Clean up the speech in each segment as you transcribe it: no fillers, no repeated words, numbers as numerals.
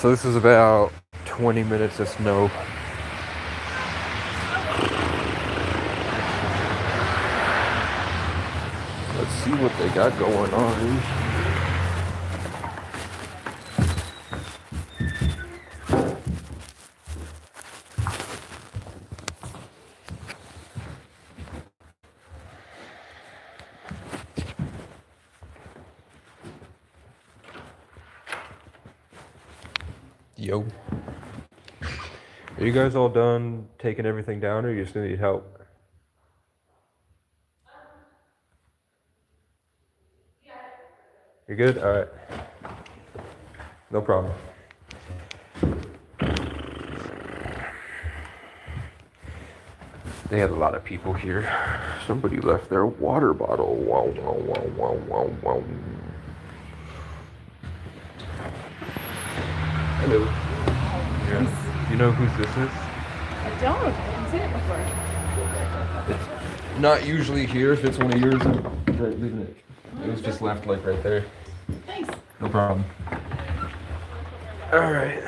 So this is about 20 minutes of snow. Let's see what they got going on. Yo. Are you guys all done taking everything down, or you still need help? You're good? Alright. No problem. They had a lot of people here. Somebody left their water bottle. Wow, wow, wow, wow, wow, wow. Hello. Yeah. You know whose this is? I don't. I haven't seen it before. It's not usually here. If it's one of yours, I'm leaving it. It was just left like right there. Thanks. No problem. All right.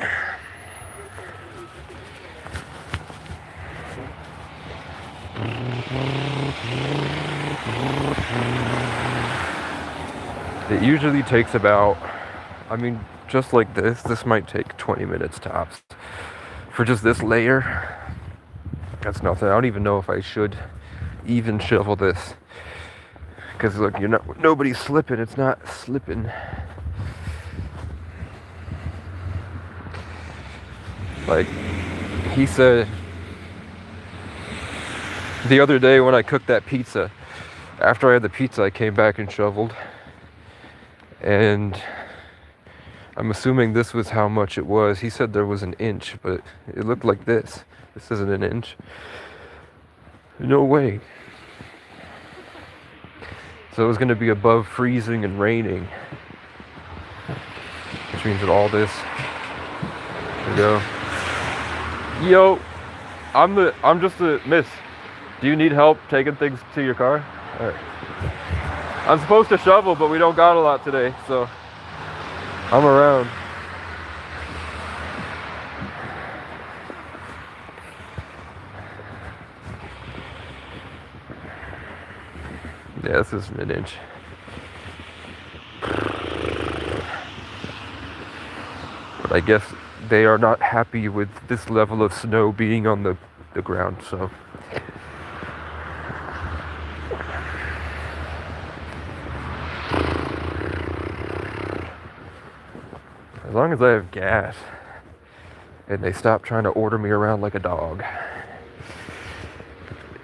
It usually takes about, just like this might take 20 minutes tops. For just this layer, that's nothing. I don't even know if I should even shovel this. Because look, nobody's slipping. It's not slipping. Like, he said the other day when I cooked that pizza, after I had the pizza, I came back and shoveled. And I'm assuming this was how much it was. He said there was an inch, but it looked like this. This isn't an inch. No way. So it was going to be above freezing and raining. Which means that all this... There we go. Yo, I'm just a miss. Do you need help taking things to your car? All right. I'm supposed to shovel, but we don't got a lot today, so I'm around. Yeah, this isn't an inch. But I guess they are not happy with this level of snow being on the ground, so. As long as I have gas and they stop trying to order me around like a dog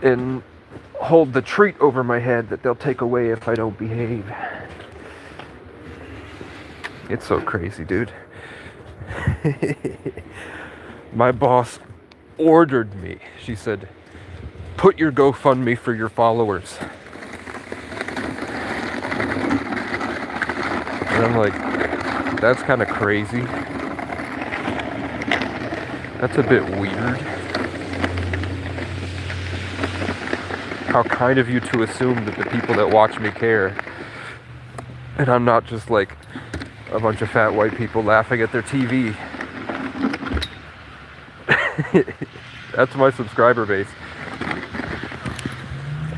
and hold the treat over my head that they'll take away if I don't behave. It's so crazy, dude. My boss ordered me. She said, put your GoFundMe for your followers. And I'm like, that's kind of crazy. That's a bit weird. How kind of you to assume that the people that watch me care. And I'm not just like a bunch of fat white people laughing at their TV. That's my subscriber base.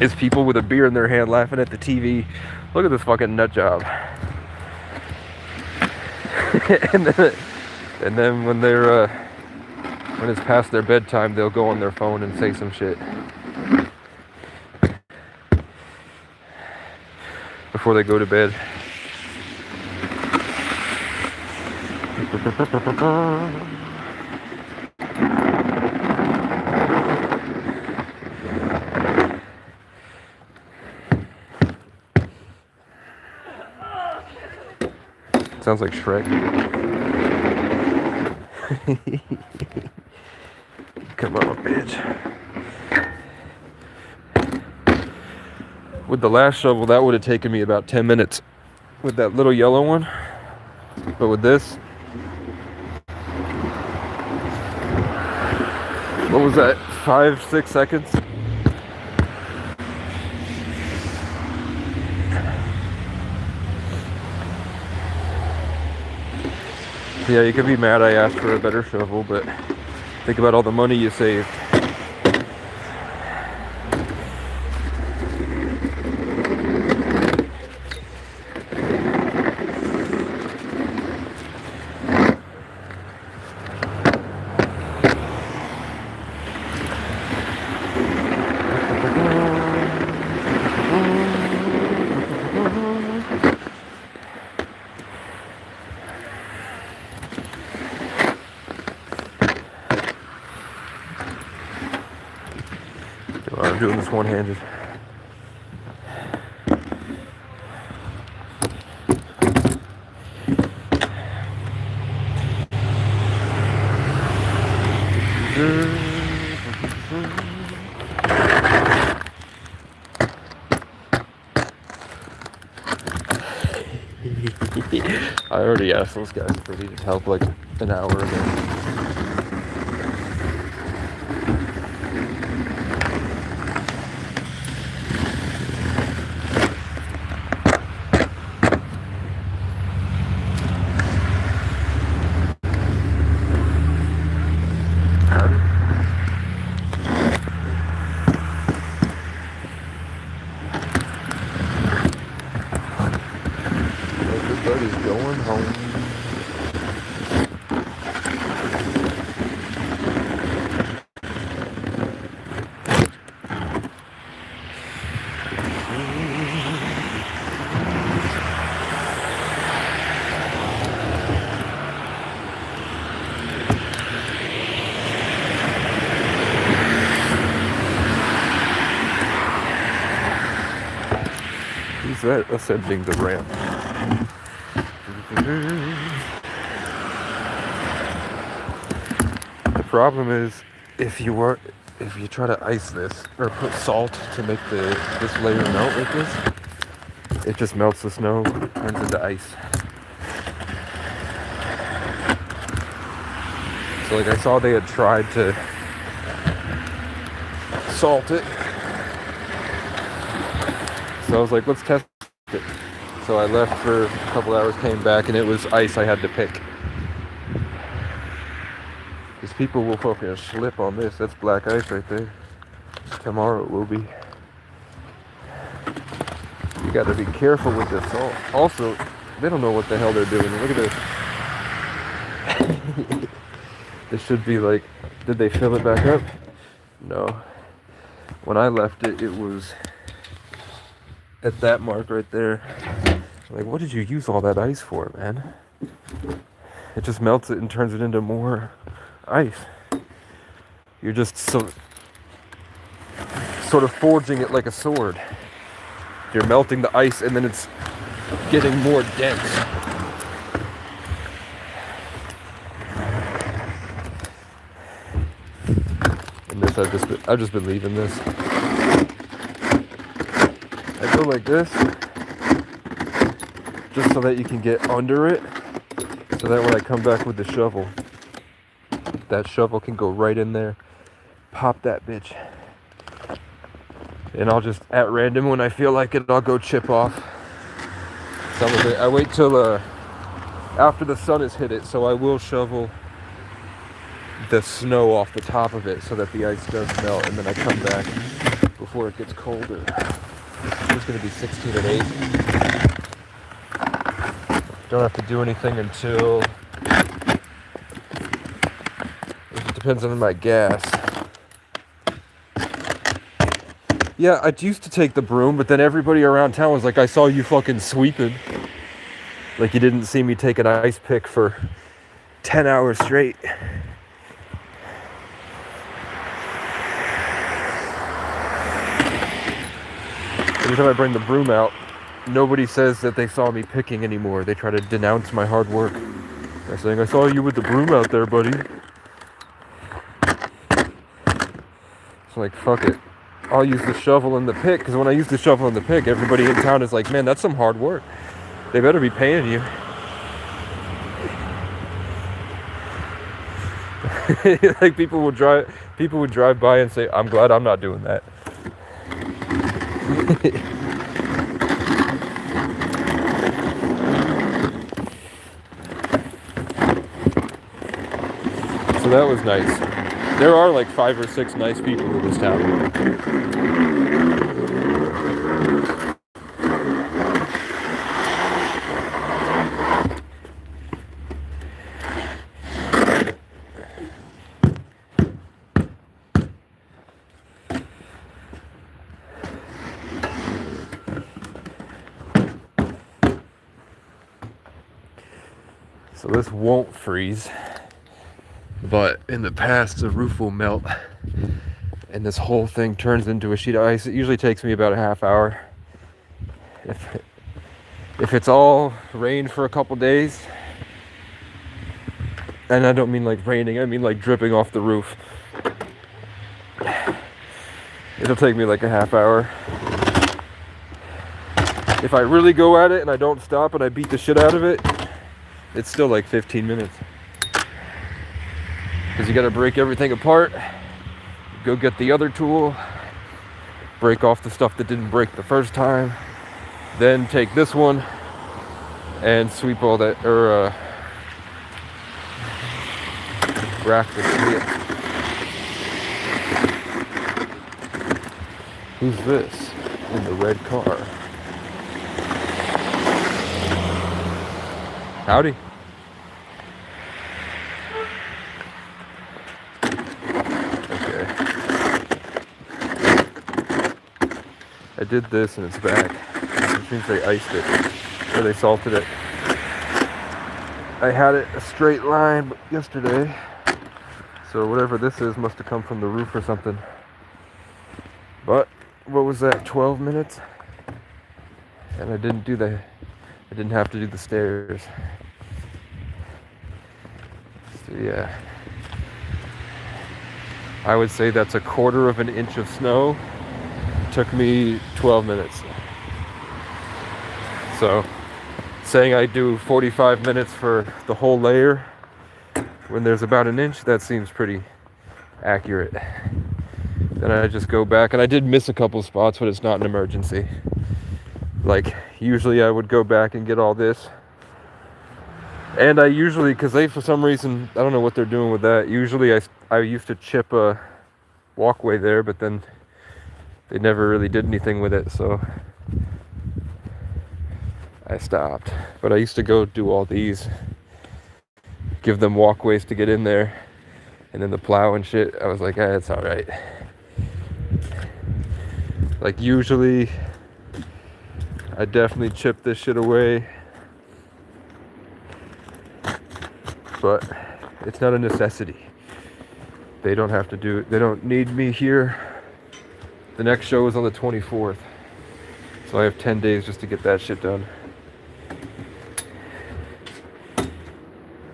Is people with a beer in their hand laughing at the TV. Look at this fucking nut job. and then when they're when it's past their bedtime, they'll go on their phone and say some shit before they go to bed. Sounds like Shrek. Come on, bitch. With the last shovel, that would have taken me about 10 minutes with that little yellow one. But with this, what was that, 5-6 seconds? Yeah, you could be mad I asked for a better shovel, but think about all the money you saved. I'm doing this one-handed. I already asked those guys if they needed help like an hour ago. Everybody's going home. Who's that ascending the ramp? The problem is if you try to ice this or put salt to make this layer melt like this, it just melts the snow, turns into ice. So like I saw they had tried to salt it. So I was like, let's test it. So I left for a couple hours, came back, and it was ice I had to pick. Because people will fucking slip on this. That's black ice right there. Tomorrow it will be. You gotta be careful with this salt. Also, they don't know what the hell they're doing. Look at this. This should be like, did they fill it back up? No. When I left it, it was at that mark right there. Like, what did you use all that ice for, man? It just melts it and turns it into more ice. You're just sort of forging it like a sword. You're melting the ice and then it's getting more dense. And this, I've just been leaving this. I go like this, just so that you can get under it, so that when I come back with the shovel, that shovel can go right in there, pop that bitch. And I'll just, at random, when I feel like it, I'll go chip off some of it. I wait till after the sun has hit it, so I will shovel the snow off the top of it so that the ice does melt, and then I come back before it gets colder. It's going to be 16 at 8. Don't have to do anything until, it depends on my gas. Yeah, I used to take the broom, but then everybody around town was like, I saw you fucking sweeping. Like you didn't see me take an ice pick for 10 hours straight. Every time I bring the broom out, nobody says that they saw me picking anymore. They try to denounce my hard work. They're saying, I saw you with the broom out there, buddy. It's like, fuck it. I'll use the shovel and the pick, because when I use the shovel and the pick, everybody in town is like, man, that's some hard work. They better be paying you. Like people would drive by and say, I'm glad I'm not doing that. So that was nice. There are like 5 or 6 nice people in this town. So this won't freeze, but in the past the roof will melt and this whole thing turns into a sheet of ice. It usually takes me about a half hour. If it's all rain for a couple days, and I don't mean like raining, I mean like dripping off the roof, it'll take me like a half hour. If I really go at it and I don't stop and I beat the shit out of it, it's still like 15 minutes. Because you gotta break everything apart, go get the other tool, break off the stuff that didn't break the first time, then take this one and sweep all that, or rack the shit. Who's this in the red car? Howdy. Okay. I did this and it's back, which means they iced it, or they salted it. I had it a straight line yesterday, so whatever this is must have come from the roof or something. But what was that, 12 minutes? And I didn't have to do the stairs. So yeah, I would say that's a 1/4 of an inch of snow. Took me 12 minutes. So saying I do 45 minutes for the whole layer when there's about an inch, that seems pretty accurate. Then I just go back, and I did miss a couple spots, but it's not an emergency. Like usually I would go back and get all this, and I usually, because they, for some reason, I don't know what they're doing with that, usually I used to chip a walkway there, but then they never really did anything with it, so I stopped. But I used to go do all these, give them walkways to get in there, and then the plow and shit, I was like, it's all right. Like usually I definitely chip this shit away, but it's not a necessity. They don't have to do it. They don't need me here. The next show is on the 24th, so I have 10 days just to get that shit done.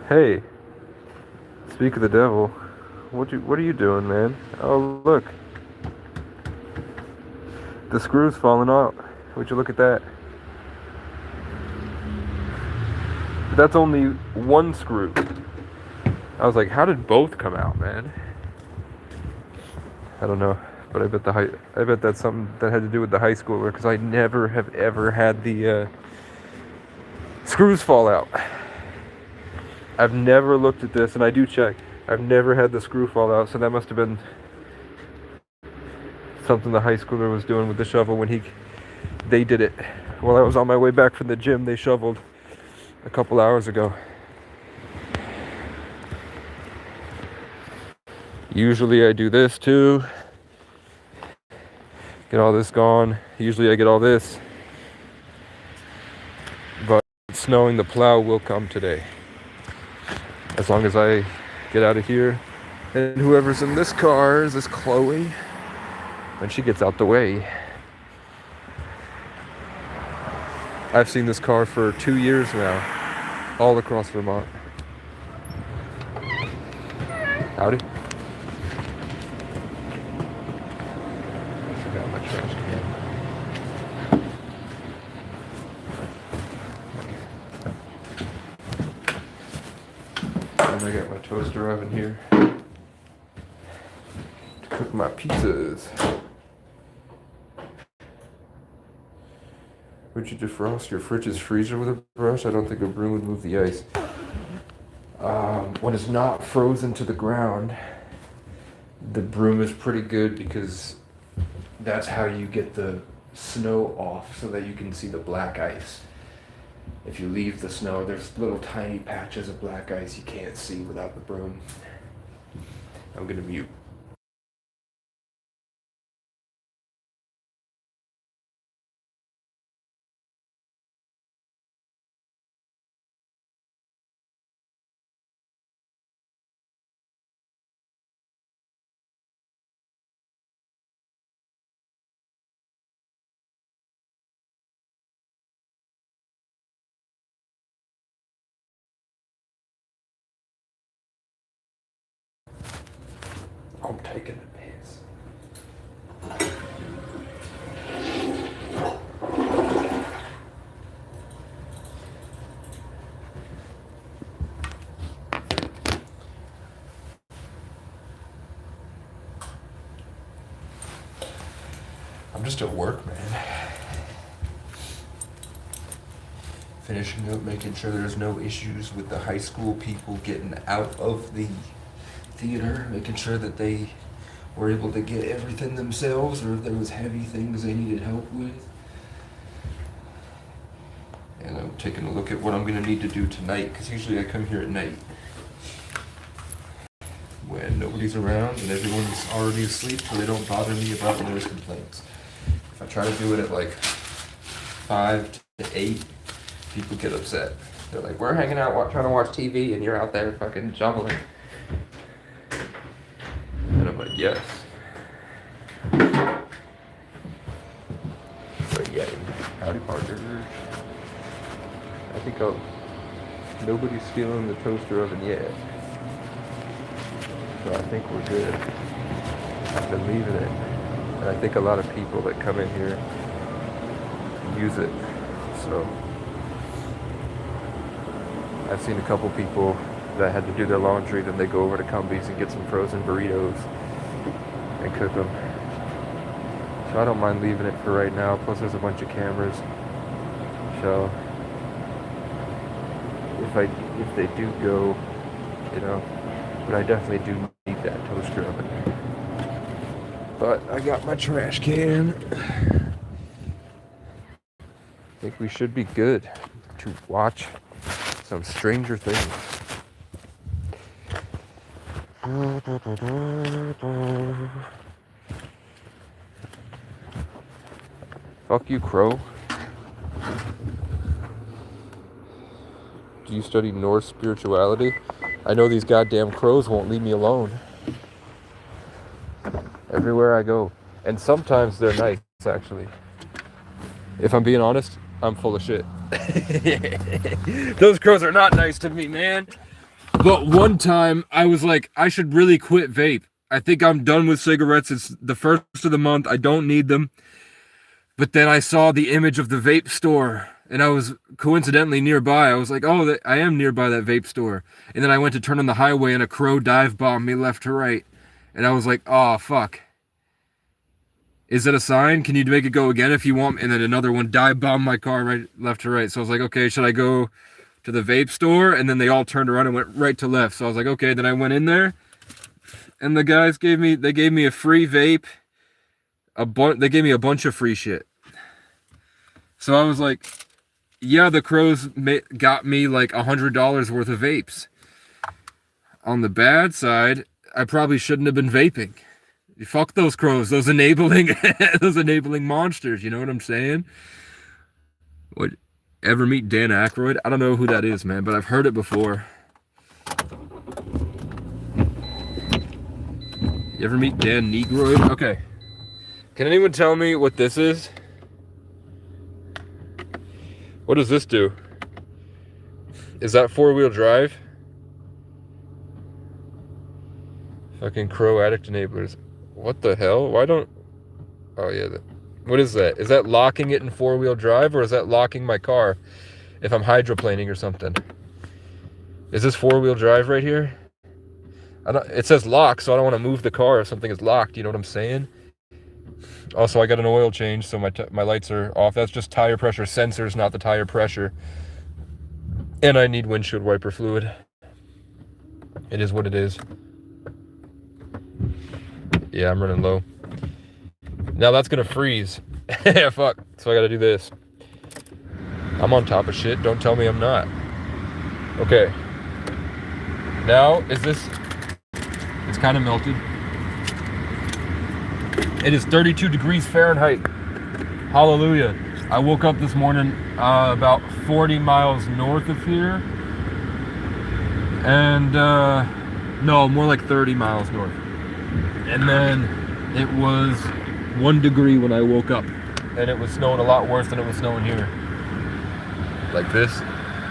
Hey, speak of the devil, what are you doing, man? Oh, look, the screw's falling out. Would you look at that? But that's only one screw. I was like, how did both come out, man? I don't know, but I bet that's something that had to do with the high schooler, because I never have ever had the screws fall out. I've never looked at this, and I do check. I've never had the screw fall out, so that must have been something the high schooler was doing with the shovel when they did it. While I was on my way back from the gym, they shoveled a couple hours ago. Usually I do this too. Get all this gone. Usually I get all this. But it's snowing, the plow will come today. As long as I get out of here. And whoever's in this car is this Chloe. When she gets out the way. I've seen this car for 2 years now. All across Vermont. Howdy. Forgot my trash can. And I got my toaster oven here to cook my pizzas. Would you defrost your fridge's freezer with a brush? I don't think a broom would move the ice. When it's not frozen to the ground, the broom is pretty good because that's how you get the snow off so that you can see the black ice. If you leave the snow, there's little tiny patches of black ice you can't see without the broom. I'm gonna mute. I'm taking the piss. I'm just at work, man. Finishing up, making sure there's no issues with the high school people getting out of the theater, making sure that they were able to get everything themselves, or if there was heavy things they needed help with. And I'm taking a look at what I'm gonna need to do tonight, because usually I come here at night when nobody's around and everyone's already asleep, so they don't bother me about noise complaints. If I try to do it at like 5 to 8, people get upset. They're like, we're hanging out trying to watch TV and you're out there fucking juggling. And I'm like, yes. But yeah, howdy Parker. I think nobody's stealing the toaster oven yet. So I think we're good. I've been leaving it. And I think a lot of people that come in here use it. So I've seen a couple people that had to do their laundry, then they go over to Cumbies and get some frozen burritos and cook them. So I don't mind leaving it for right now. Plus there's a bunch of cameras. So if they do go, you know, but I definitely do need that toaster oven. But I got my trash can. I think we should be good to watch some Stranger Things. Fuck you, Crow. Do you study Norse spirituality? I know these goddamn crows won't leave me alone. Everywhere I go. And sometimes they're nice, actually. If I'm being honest, I'm full of shit. Those crows are not nice to me, man. But one time, I was like, I should really quit vape. I think I'm done with cigarettes. It's the first of the month. I don't need them. But then I saw the image of the vape store, and I was coincidentally nearby. I was like, oh, I am nearby that vape store. And then I went to turn on the highway, and a crow dive bombed me left to right. And I was like, oh, fuck. Is that a sign? Can you make it go again if you want? And then another one dive bombed my car right left to right. So I was like, okay, should I go to the vape store? And then they all turned around and went right to left. So I was like, okay. Then I went in there, and the guys gave me a free vape. They gave me a bunch of free shit. So I was like, yeah, the crows got me like $100 worth of vapes. On the bad side, I probably shouldn't have been vaping. Fuck those crows, those enabling monsters, you know what I'm saying? What, ever meet Dan Aykroyd? I don't know who that is, man, but I've heard it before. You ever meet Dan Negroid? Okay. Can anyone tell me what this is? What does this do? Is that 4-wheel drive? Fucking crow addict enablers. What the hell? Why don't... Oh, yeah. What is that? Is that locking it in 4-wheel drive, or is that locking my car if I'm hydroplaning or something? Is this 4-wheel drive right here? It says lock, so I don't want to move the car if something is locked. You know what I'm saying? Also, I got an oil change, so my lights are off. That's just tire pressure sensors, not the tire pressure. And I need windshield wiper fluid. It is what it is. Yeah, I'm running low. Now that's gonna freeze. Fuck. So I gotta do this. I'm on top of shit. Don't tell me I'm not. Okay. Now, is this... It's kind of melted. It is 32 degrees Fahrenheit. Hallelujah. I woke up this morning about 40 miles north of here. And, no, more like 30 miles north. And then it was 1 degree when I woke up. And it was snowing a lot worse than it was snowing here. Like this.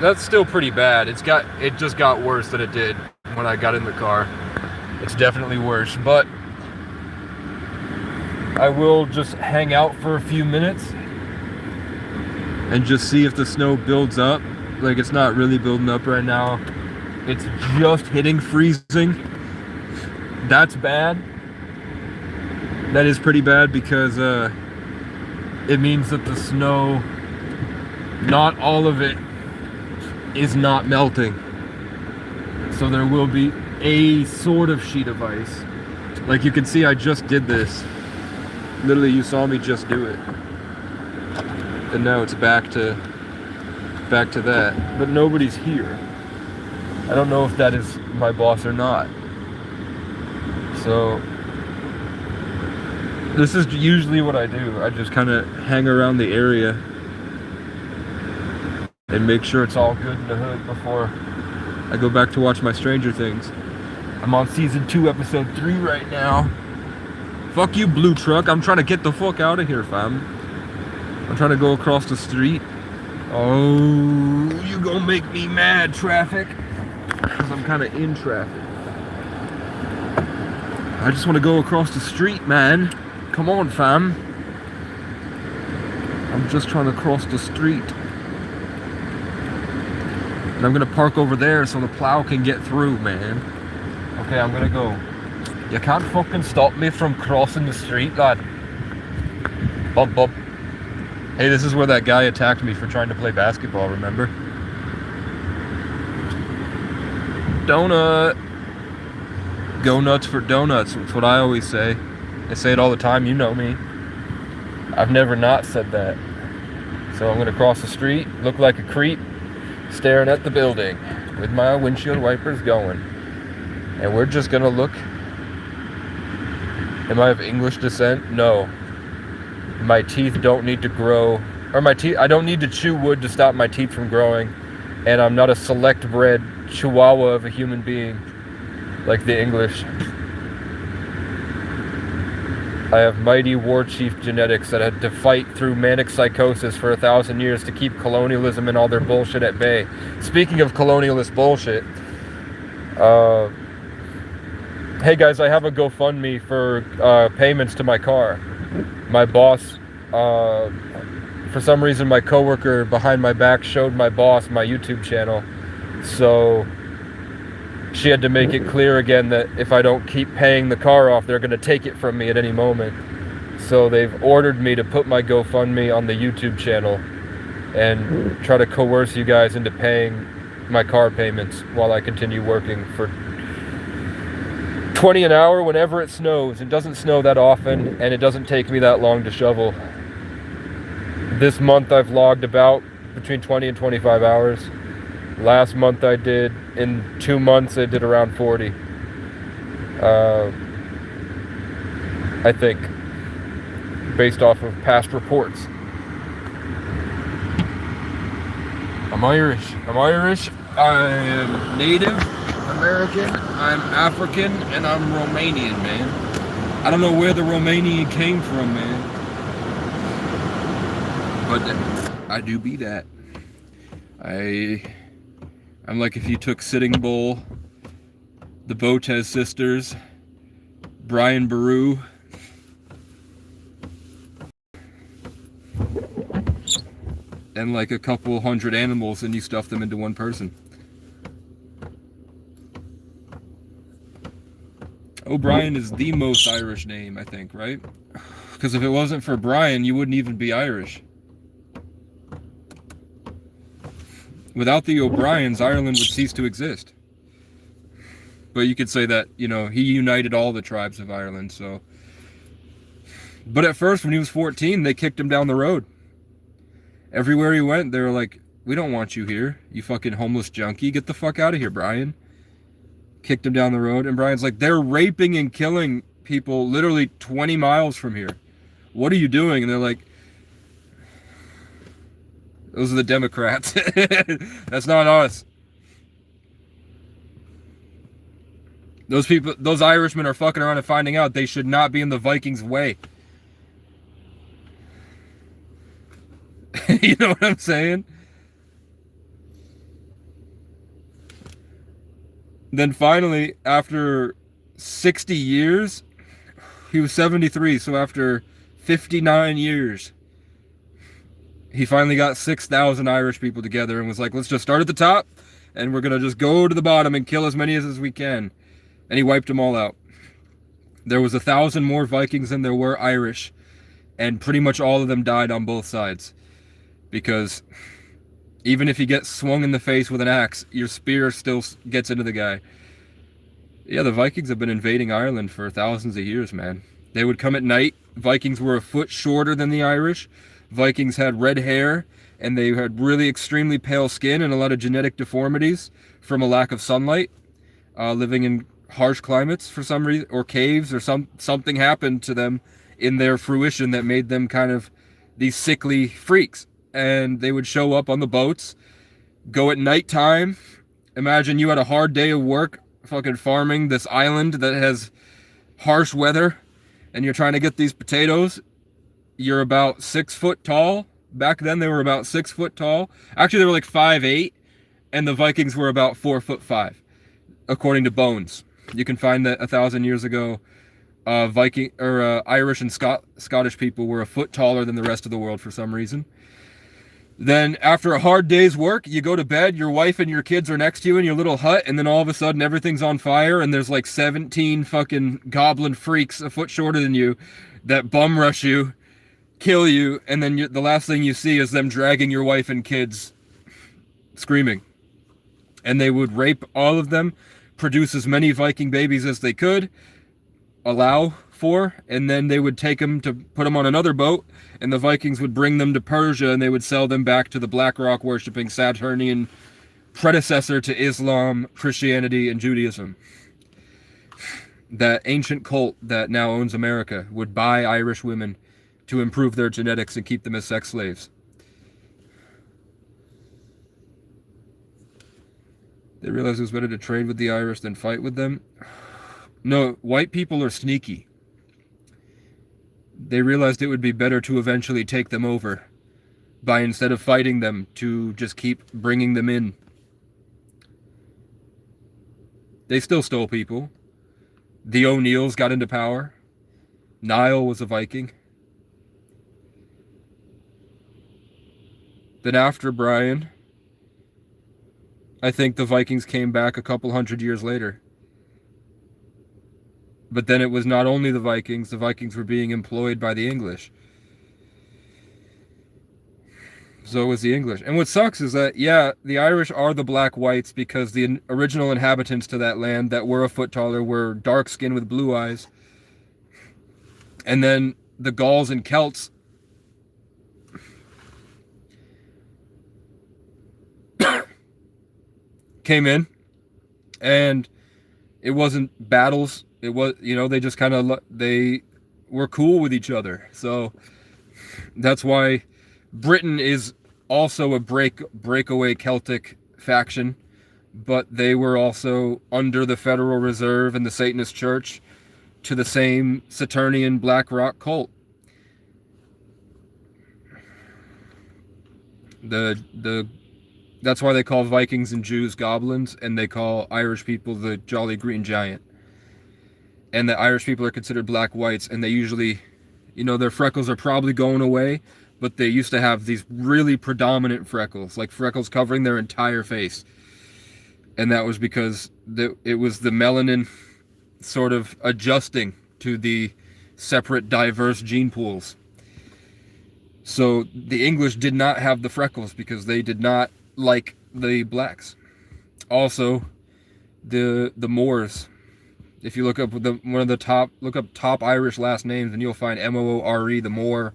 That's still pretty bad. It just got worse than it did when I got in the car. It's definitely worse, but I will just hang out for a few minutes and just see if the snow builds up. Like, it's not really building up right now. It's just hitting freezing. That's bad. That is pretty bad because it means that the snow, not all of it, is not melting. So there will be a sort of sheet of ice. Like you can see, I just did this. Literally, you saw me just do it. And now it's back to that. But nobody's here. I don't know if that is my boss or not. So this is usually what I do. I just kind of hang around the area and make sure it's all good in the hood before I go back to watch my Stranger Things. I'm on season 2, episode 3 right now. Fuck you, blue truck. I'm trying to get the fuck out of here, fam. I'm trying to go across the street. Oh, you gonna make me mad, traffic. Because I'm kind of in traffic. I just want to go across the street, man. Come on, fam. I'm just trying to cross the street. And I'm gonna park over there so the plow can get through, man. Okay, I'm gonna go. You can't fucking stop me from crossing the street, lad. Bump, bump. Hey, this is where that guy attacked me for trying to play basketball, remember? Donut. Go nuts for donuts. That's what I always say. I say it all the time, you know me. I've never not said that. So I'm gonna cross the street, look like a creep, staring at the building with my windshield wipers going. And we're just gonna look. Am I of English descent? No. My teeth don't need to grow, or I don't need to chew wood to stop my teeth from growing. And I'm not a select bred chihuahua of a human being like the English. I have mighty war chief genetics that had to fight through manic psychosis for 1,000 years to keep colonialism and all their bullshit at bay. Speaking of colonialist bullshit, hey guys, I have a GoFundMe for payments to my car. My boss, for some reason my coworker behind my back showed my boss my YouTube channel. So she had to make it clear again that if I don't keep paying the car off, they're going to take it from me at any moment. So they've ordered me to put my GoFundMe on the YouTube channel and try to coerce you guys into paying my car payments while I continue working for $20 an hour whenever it snows. It doesn't snow that often, and it doesn't take me that long to shovel. This month I've logged about between 20 and 25 hours. Last month I did, in 2 months I did around 40. I think, based off of past reports. I'm Irish. I am Native American, I'm African, and I'm Romanian, man. I don't know where the Romanian came from, man. But I do be that. I'm like if you took Sitting Bull, the Botez sisters, Brian Boru, and like a couple hundred animals and you stuff them into one person. O'Brien is the most Irish name, I think, right? Because if it wasn't for Brian, you wouldn't even be Irish. Without the O'Briens, Ireland would cease to exist. But you could say that, he united all the tribes of Ireland, so. But at first, when he was 14, they kicked him down the road. Everywhere he went, they were like, we don't want you here, you fucking homeless junkie. Get the fuck out of here, Brian. Kicked him down the road, and Brian's like, they're raping and killing people literally 20 miles from here. What are you doing? And they're like, those are the Democrats. That's not us. Those people, those Irishmen are fucking around and finding out they should not be in the Vikings' way. You know what I'm saying? Then finally, after 60 years, he was 73, so after 59 years, he finally got 6,000 Irish people together and was like, let's just start at the top, and we're going to just go to the bottom and kill as many as we can. And he wiped them all out. There was 1,000 more Vikings than there were Irish, and pretty much all of them died on both sides. Because even if you get swung in the face with an axe, your spear still gets into the guy. Yeah, the Vikings have been invading Ireland for thousands of years, man. They would come at night. Vikings were a foot shorter than the Irish. Vikings had red hair, and they had really extremely pale skin and a lot of genetic deformities from a lack of sunlight, living in harsh climates for some reason, or caves, or something happened to them in their fruition that made them kind of these sickly freaks. And they would show up on the boats, go at nighttime. Imagine you had a hard day of work, fucking farming this island that has harsh weather, and you're trying to get these potatoes. You're about 6 foot tall. Back then they were about 6 foot tall. Actually, they were like 5'8", and the Vikings were about 4'5", according to bones. You can find that 1,000 years ago, Viking or Irish and Scottish people were a foot taller than the rest of the world for some reason. Then after a hard day's work, you go to bed, your wife and your kids are next to you in your little hut, and then all of a sudden everything's on fire, and there's like 17 fucking goblin freaks a foot shorter than you that bum rush you, kill you, and then the last thing you see is them dragging your wife and kids screaming. And they would rape all of them, produce as many Viking babies as they could allow for, and then they would take them to put them on another boat, and the Vikings would bring them to Persia, and they would sell them back to the Black Rock worshipping Saturnian predecessor to Islam, Christianity, and Judaism. That ancient cult that now owns America would buy Irish women to improve their genetics and keep them as sex slaves. They realized it was better to trade with the Irish than fight with them. No, white people are sneaky. They realized it would be better to eventually take them over by, instead of fighting them, to just keep bringing them in. They still stole people. The O'Neills got into power. Niall was a Viking. Then after Brian, I think the Vikings came back a couple hundred years later. But then it was not only the Vikings were being employed by the English. So was the English. And what sucks is that, yeah, the Irish are the black whites because the original inhabitants to that land that were a foot taller were dark skinned with blue eyes. And then the Gauls and Celts came in, and it wasn't battles. It was, they just kind of, they were cool with each other. So that's why Britain is also a breakaway Celtic faction, but they were also under the Federal Reserve and the Satanist Church to the same Saturnian Black Rock cult. That's why they call Vikings and Jews goblins, and they call Irish people the Jolly Green Giant. And the Irish people are considered black whites, and they usually, their freckles are probably going away, but they used to have these really predominant freckles, like freckles covering their entire face. And that was because it was the melanin sort of adjusting to the separate, diverse gene pools. So the English did not have the freckles because they did not like the blacks. Also, The Moors. If you look up look up top Irish last names, and you'll find Moore. The Moor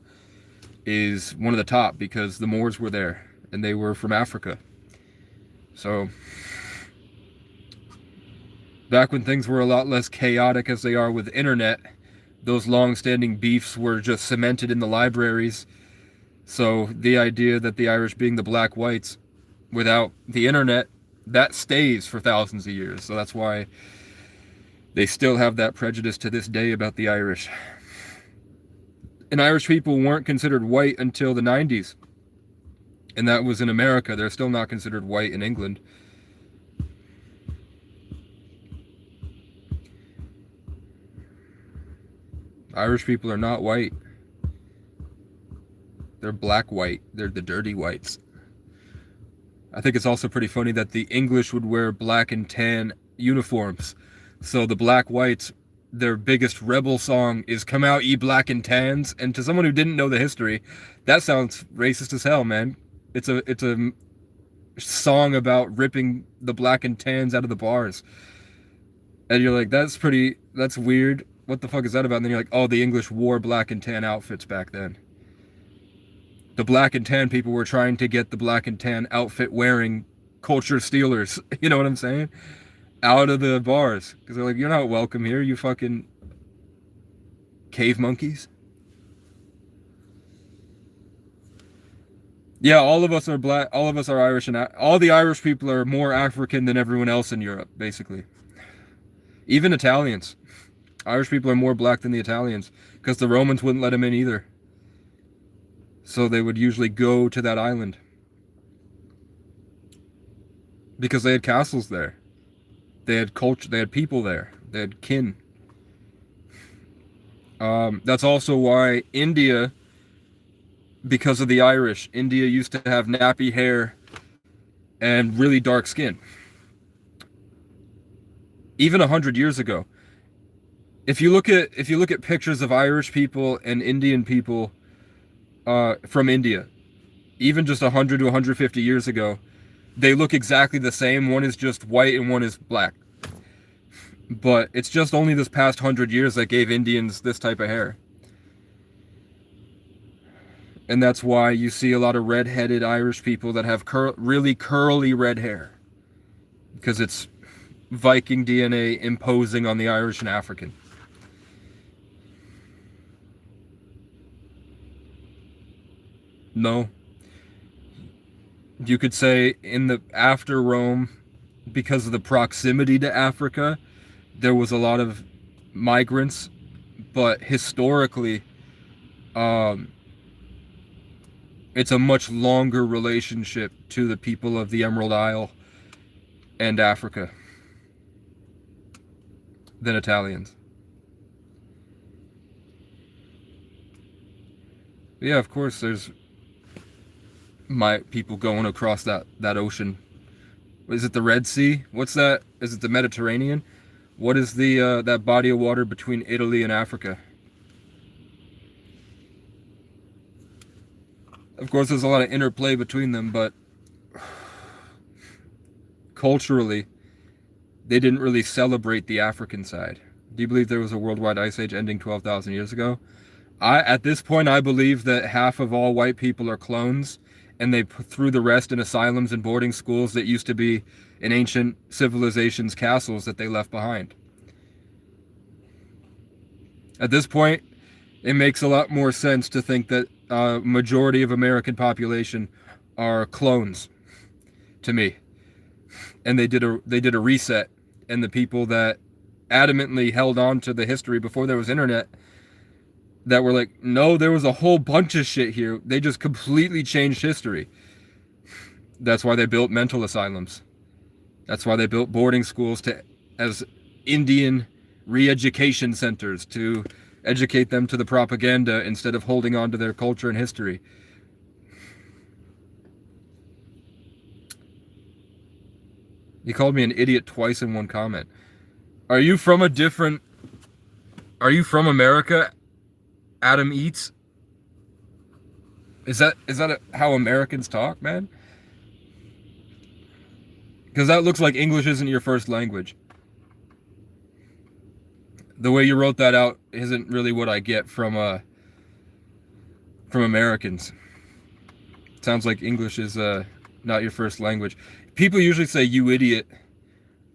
is one of the top because the Moors were there and they were from Africa. So back when things were a lot less chaotic as they are with internet, those long-standing beefs were just cemented in the libraries. So the idea that the Irish being the black whites without the internet, that stays for thousands of years. So that's why they still have that prejudice to this day about the Irish. And Irish people weren't considered white until the 90s. And that was in America. They're still not considered white in England. Irish people are not white. They're black white. They're the dirty whites. I think it's also pretty funny that the English would wear black and tan uniforms. So the black whites, their biggest rebel song is "Come Out Ye Black and Tans." And to someone who didn't know the history, that sounds racist as hell, man. It's a song about ripping the black and tans out of the bars. And you're like, that's weird. What the fuck is that about? And then you're like, oh, the English wore black and tan outfits back then. The black and tan people were trying to get the black and tan outfit wearing culture stealers, you know what I'm saying? Out of the bars. Because they're like, you're not welcome here, you fucking cave monkeys. Yeah, all of us are black, all of us are Irish, and all the Irish people are more African than everyone else in Europe, basically. Even Italians. Irish people are more black than the Italians, because the Romans wouldn't let them in either. So they would usually go to that island. Because they had castles there. They had culture, they had people there. They had kin. That's also why India, because of the Irish, India used to have nappy hair and really dark skin. Even 100 years ago. If you look at pictures of Irish people and Indian people from India, even just 100 to 150 years ago, they look exactly the same. One is just white and one is black. But it's just only this past 100 years that gave Indians this type of hair. And that's why you see a lot of red-headed Irish people that have really curly red hair. Because it's Viking DNA imposing on the Irish and African. No. You could say after Rome, because of the proximity to Africa, there was a lot of migrants, but historically, it's a much longer relationship to the people of the Emerald Isle and Africa than Italians. But yeah, of course, there's people going across that ocean. Is it the Red Sea? What's that? Is it the Mediterranean? What is the that body of water between Italy and Africa? Of course, there's a lot of interplay between them, but culturally, they didn't really celebrate the African side. Do you believe there was a worldwide ice age ending 12,000 years ago? At this point, I believe that half of all white people are clones, and they threw the rest in asylums and boarding schools that used to be in ancient civilizations' castles that they left behind. At this point, it makes a lot more sense to think that majority of American population are clones, to me. And they did a reset, and the people that adamantly held on to the history before there was internet, that were like, no, there was a whole bunch of shit here. They just completely changed history. That's why they built mental asylums. That's why they built boarding schools as Indian re-education centers to educate them to the propaganda instead of holding on to their culture and history. You called me an idiot twice in one comment. Are you from America, Adam Eats? Is that how Americans talk, man? Because that looks like English isn't your first language. The way you wrote that out isn't really what I get from Americans. It sounds like English is not your first language. People usually say "you idiot."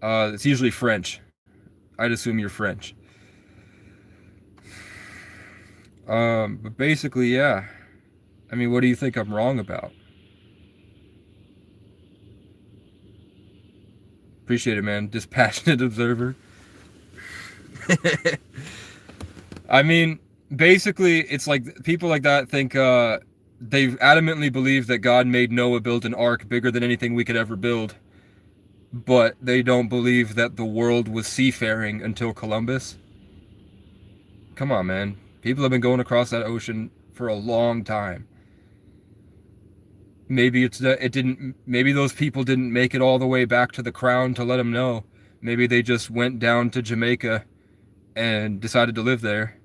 It's usually French. I'd assume you're French. But basically, yeah. I mean, what do you think I'm wrong about? Appreciate it, man. Dispassionate observer. I mean, basically, it's like people like that think they adamantly believe that God made Noah build an ark bigger than anything we could ever build, but they don't believe that the world was seafaring until Columbus. Come on, man. People have been going across that ocean for a long time. Maybe it's that it didn't. Maybe those people didn't make it all the way back to the crown to let them know. Maybe they just went down to Jamaica and decided to live there.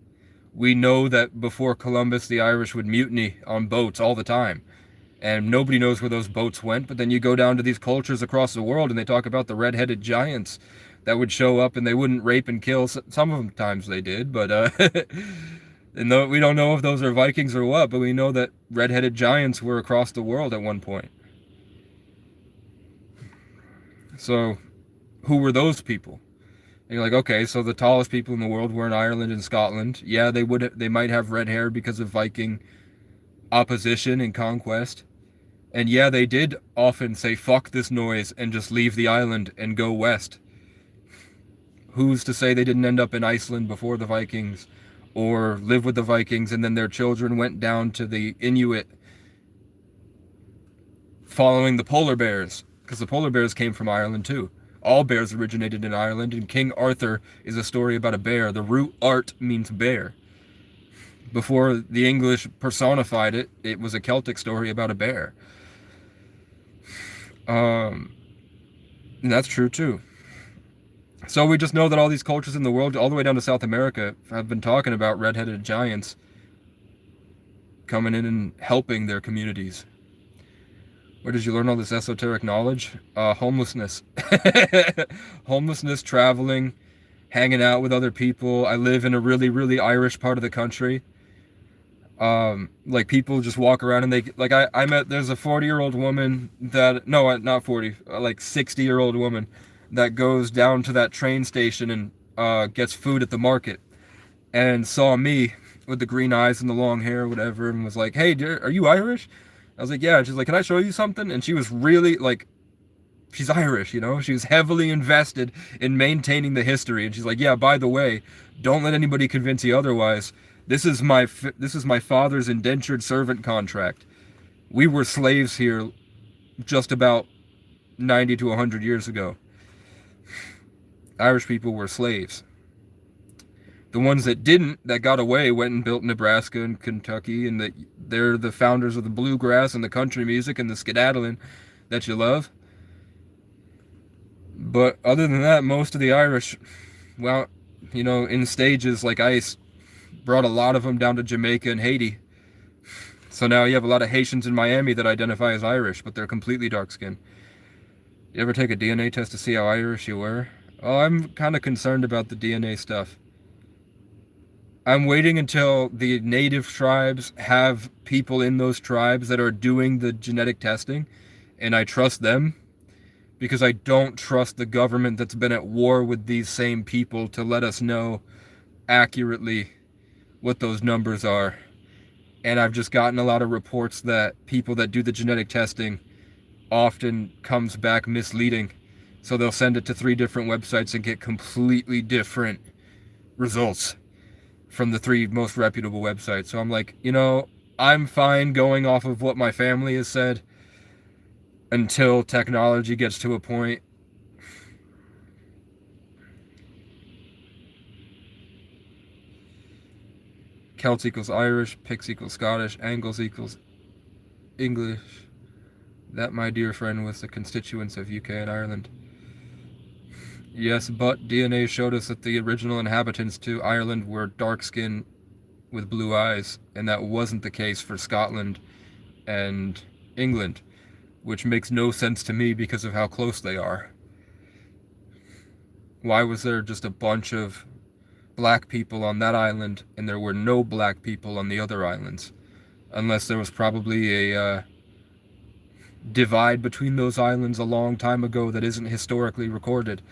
We know that before Columbus, the Irish would mutiny on boats all the time. And nobody knows where those boats went. But then you go down to these cultures across the world and they talk about the red-headed giants that would show up and they wouldn't rape and kill. Some of them times they did, but and we don't know if those are Vikings or what, but we know that red-headed giants were across the world at one point. So, who were those people? And you're like, okay, so the tallest people in the world were in Ireland and Scotland. Yeah, they might have red hair because of Viking opposition and conquest. And yeah, they did often say, fuck this noise, and just leave the island and go west. Who's to say they didn't end up in Iceland before the Vikings, or live with the Vikings and then their children went down to the Inuit following the polar bears, because the polar bears came from Ireland too. All bears originated in Ireland, and King Arthur is a story about a bear. The root art means bear. Before the English personified it, it was a Celtic story about a bear. And that's true too. So we just know that all these cultures in the world, all the way down to South America, have been talking about red-headed giants coming in and helping their communities. Where did you learn all this esoteric knowledge? Homelessness. Homelessness, traveling, hanging out with other people. I live in a really, really Irish part of the country. Like people just walk around and there's a 40-year-old woman that, no, not 40, like 60-year-old woman that goes down to that train station and gets food at the market and saw me with the green eyes and the long hair, whatever, and was like, hey, dear, are you Irish? I was like, yeah. And she's like, can I show you something? And she was really like, she's Irish, you know? She was heavily invested in maintaining the history. And she's like, yeah, by the way, don't let anybody convince you otherwise. This is my father's indentured servant contract. We were slaves here just about 90 to 100 years ago. Irish people were slaves. The ones that didn't, that got away, went and built Nebraska and Kentucky, and they're the founders of the bluegrass and the country music and the skedaddling that you love. But other than that, most of the Irish, well, you know, in stages like ice, brought a lot of them down to Jamaica and Haiti. So now you have a lot of Haitians in Miami that identify as Irish, but they're completely dark-skinned. You ever take a DNA test to see how Irish you were? Oh, I'm kind of concerned about the DNA stuff. I'm waiting until the native tribes have people in those tribes that are doing the genetic testing, and I trust them, because I don't trust the government that's been at war with these same people to let us know accurately what those numbers are. And I've just gotten a lot of reports that people that do the genetic testing often comes back misleading. So they'll send it to 3 different websites and get completely different results from the 3 most reputable websites. So I'm like, you know, I'm fine going off of what my family has said until technology gets to a point. Celts equals Irish, Picts equals Scottish, Angles equals English. That, my dear friend, was the constituents of UK and Ireland. Yes, but DNA showed us that the original inhabitants to Ireland were dark-skinned with blue eyes, and that wasn't the case for Scotland and England. which makes no sense to me because of how close they are. Why was there just a bunch of black people on that island and there were no black people on the other islands? Unless there was probably a divide between those islands a long time ago that isn't historically recorded,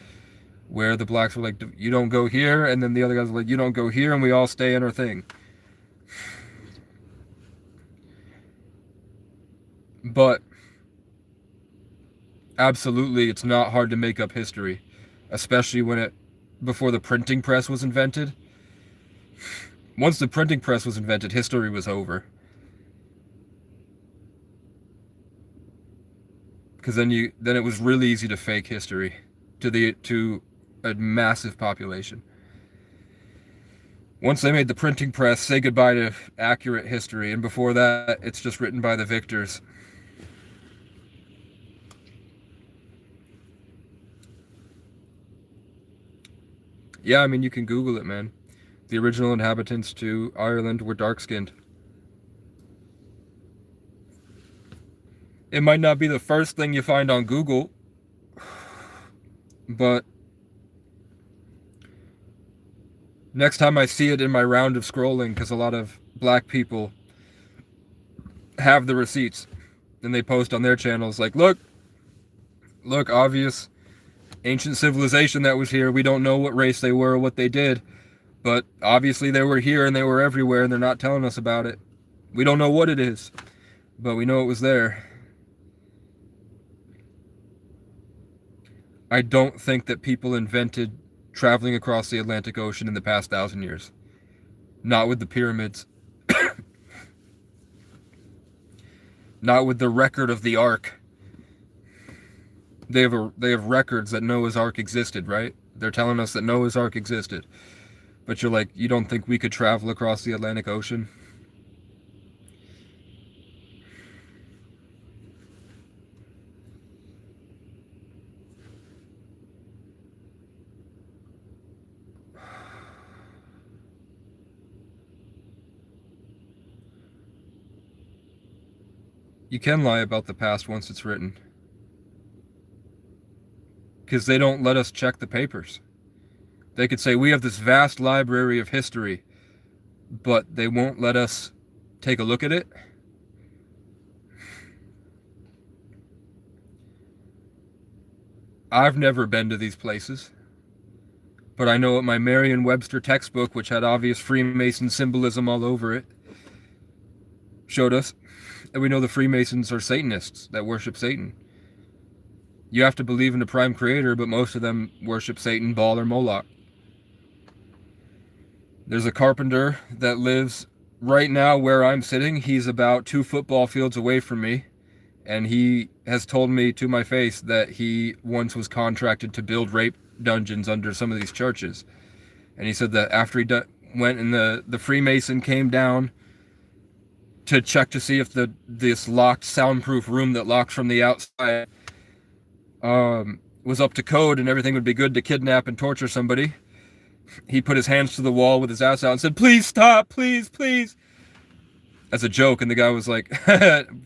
where the blacks were like, you don't go here, and then the other guys were like, you don't go here, and we all stay in our thing. But absolutely, it's not hard to make up history, especially before the printing press was invented. Once the printing press was invented, history was over. Because then it was really easy to fake history to a massive population. Once they made the printing press, say goodbye to accurate history, and before that, it's just written by the victors. Yeah, I mean, you can Google it, man. The original inhabitants to Ireland were dark-skinned. It might not be the first thing you find on Google, but next time I see it in my round of scrolling, because a lot of black people have the receipts, and they post on their channels like, look, obvious ancient civilization that was here. We don't know what race they were or what they did, but obviously they were here and they were everywhere, and they're not telling us about it. We don't know what it is, but we know it was there. I don't think that people invented traveling across the Atlantic Ocean in the past 1,000 years. Not with the pyramids. Not with the record of the Ark. They have records that Noah's Ark existed, right? They're telling us that Noah's Ark existed. But you're like, you don't think we could travel across the Atlantic Ocean? You can lie about the past once it's written. Because they don't let us check the papers. They could say, we have this vast library of history, but they won't let us take a look at it. I've never been to these places, but I know what my Merriam-Webster textbook, which had obvious Freemason symbolism all over it, showed us. And we know the Freemasons are Satanists that worship Satan. You have to believe in the prime creator, but most of them worship Satan, Baal, or Moloch. There's a carpenter that lives right now where I'm sitting. He's about 2 football fields away from me. And he has told me to my face that he once was contracted to build rape dungeons under some of these churches. And he said that after he went and the Freemason came down to check to see if this locked soundproof room that locks from the outside was up to code and everything would be good to kidnap and torture somebody, he put his hands to the wall with his ass out and said, please stop, please, please, as a joke. And the guy was like,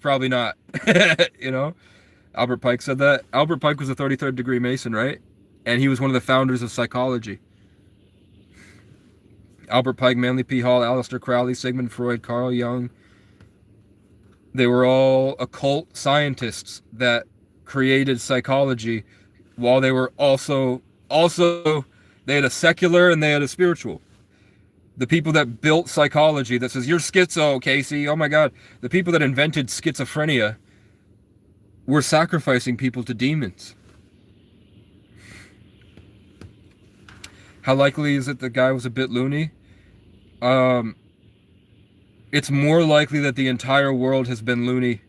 probably not. You know, Albert Pike said that. Albert Pike was a 33rd degree Mason, right? And he was one of the founders of psychology. Albert Pike, Manly P. Hall, Aleister Crowley, Sigmund Freud, Carl Jung. They were all occult scientists that created psychology while they were also they had a secular and they had a spiritual. The people that built psychology that says, you're schizo, Casey, oh my God. The people that invented schizophrenia were sacrificing people to demons. How likely is it the guy was a bit loony? It's more likely that the entire world has been loony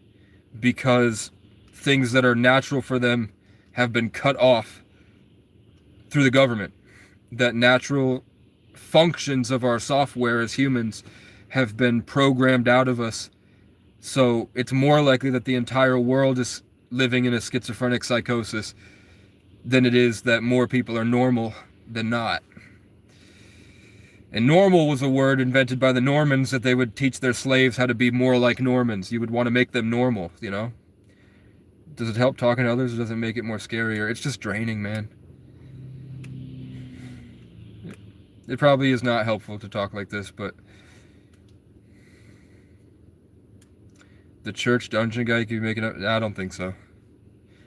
because things that are natural for them have been cut off through the government. That natural functions of our software as humans have been programmed out of us. So it's more likely that the entire world is living in a schizophrenic psychosis than it is that more people are normal than not. And normal was a word invented by the Normans that they would teach their slaves how to be more like Normans. You would want to make them normal, you know? Does it help talking to others, or does it make it more scarier? It's just draining, man. It probably is not helpful to talk like this, but the church dungeon guy could be making up. I don't think so.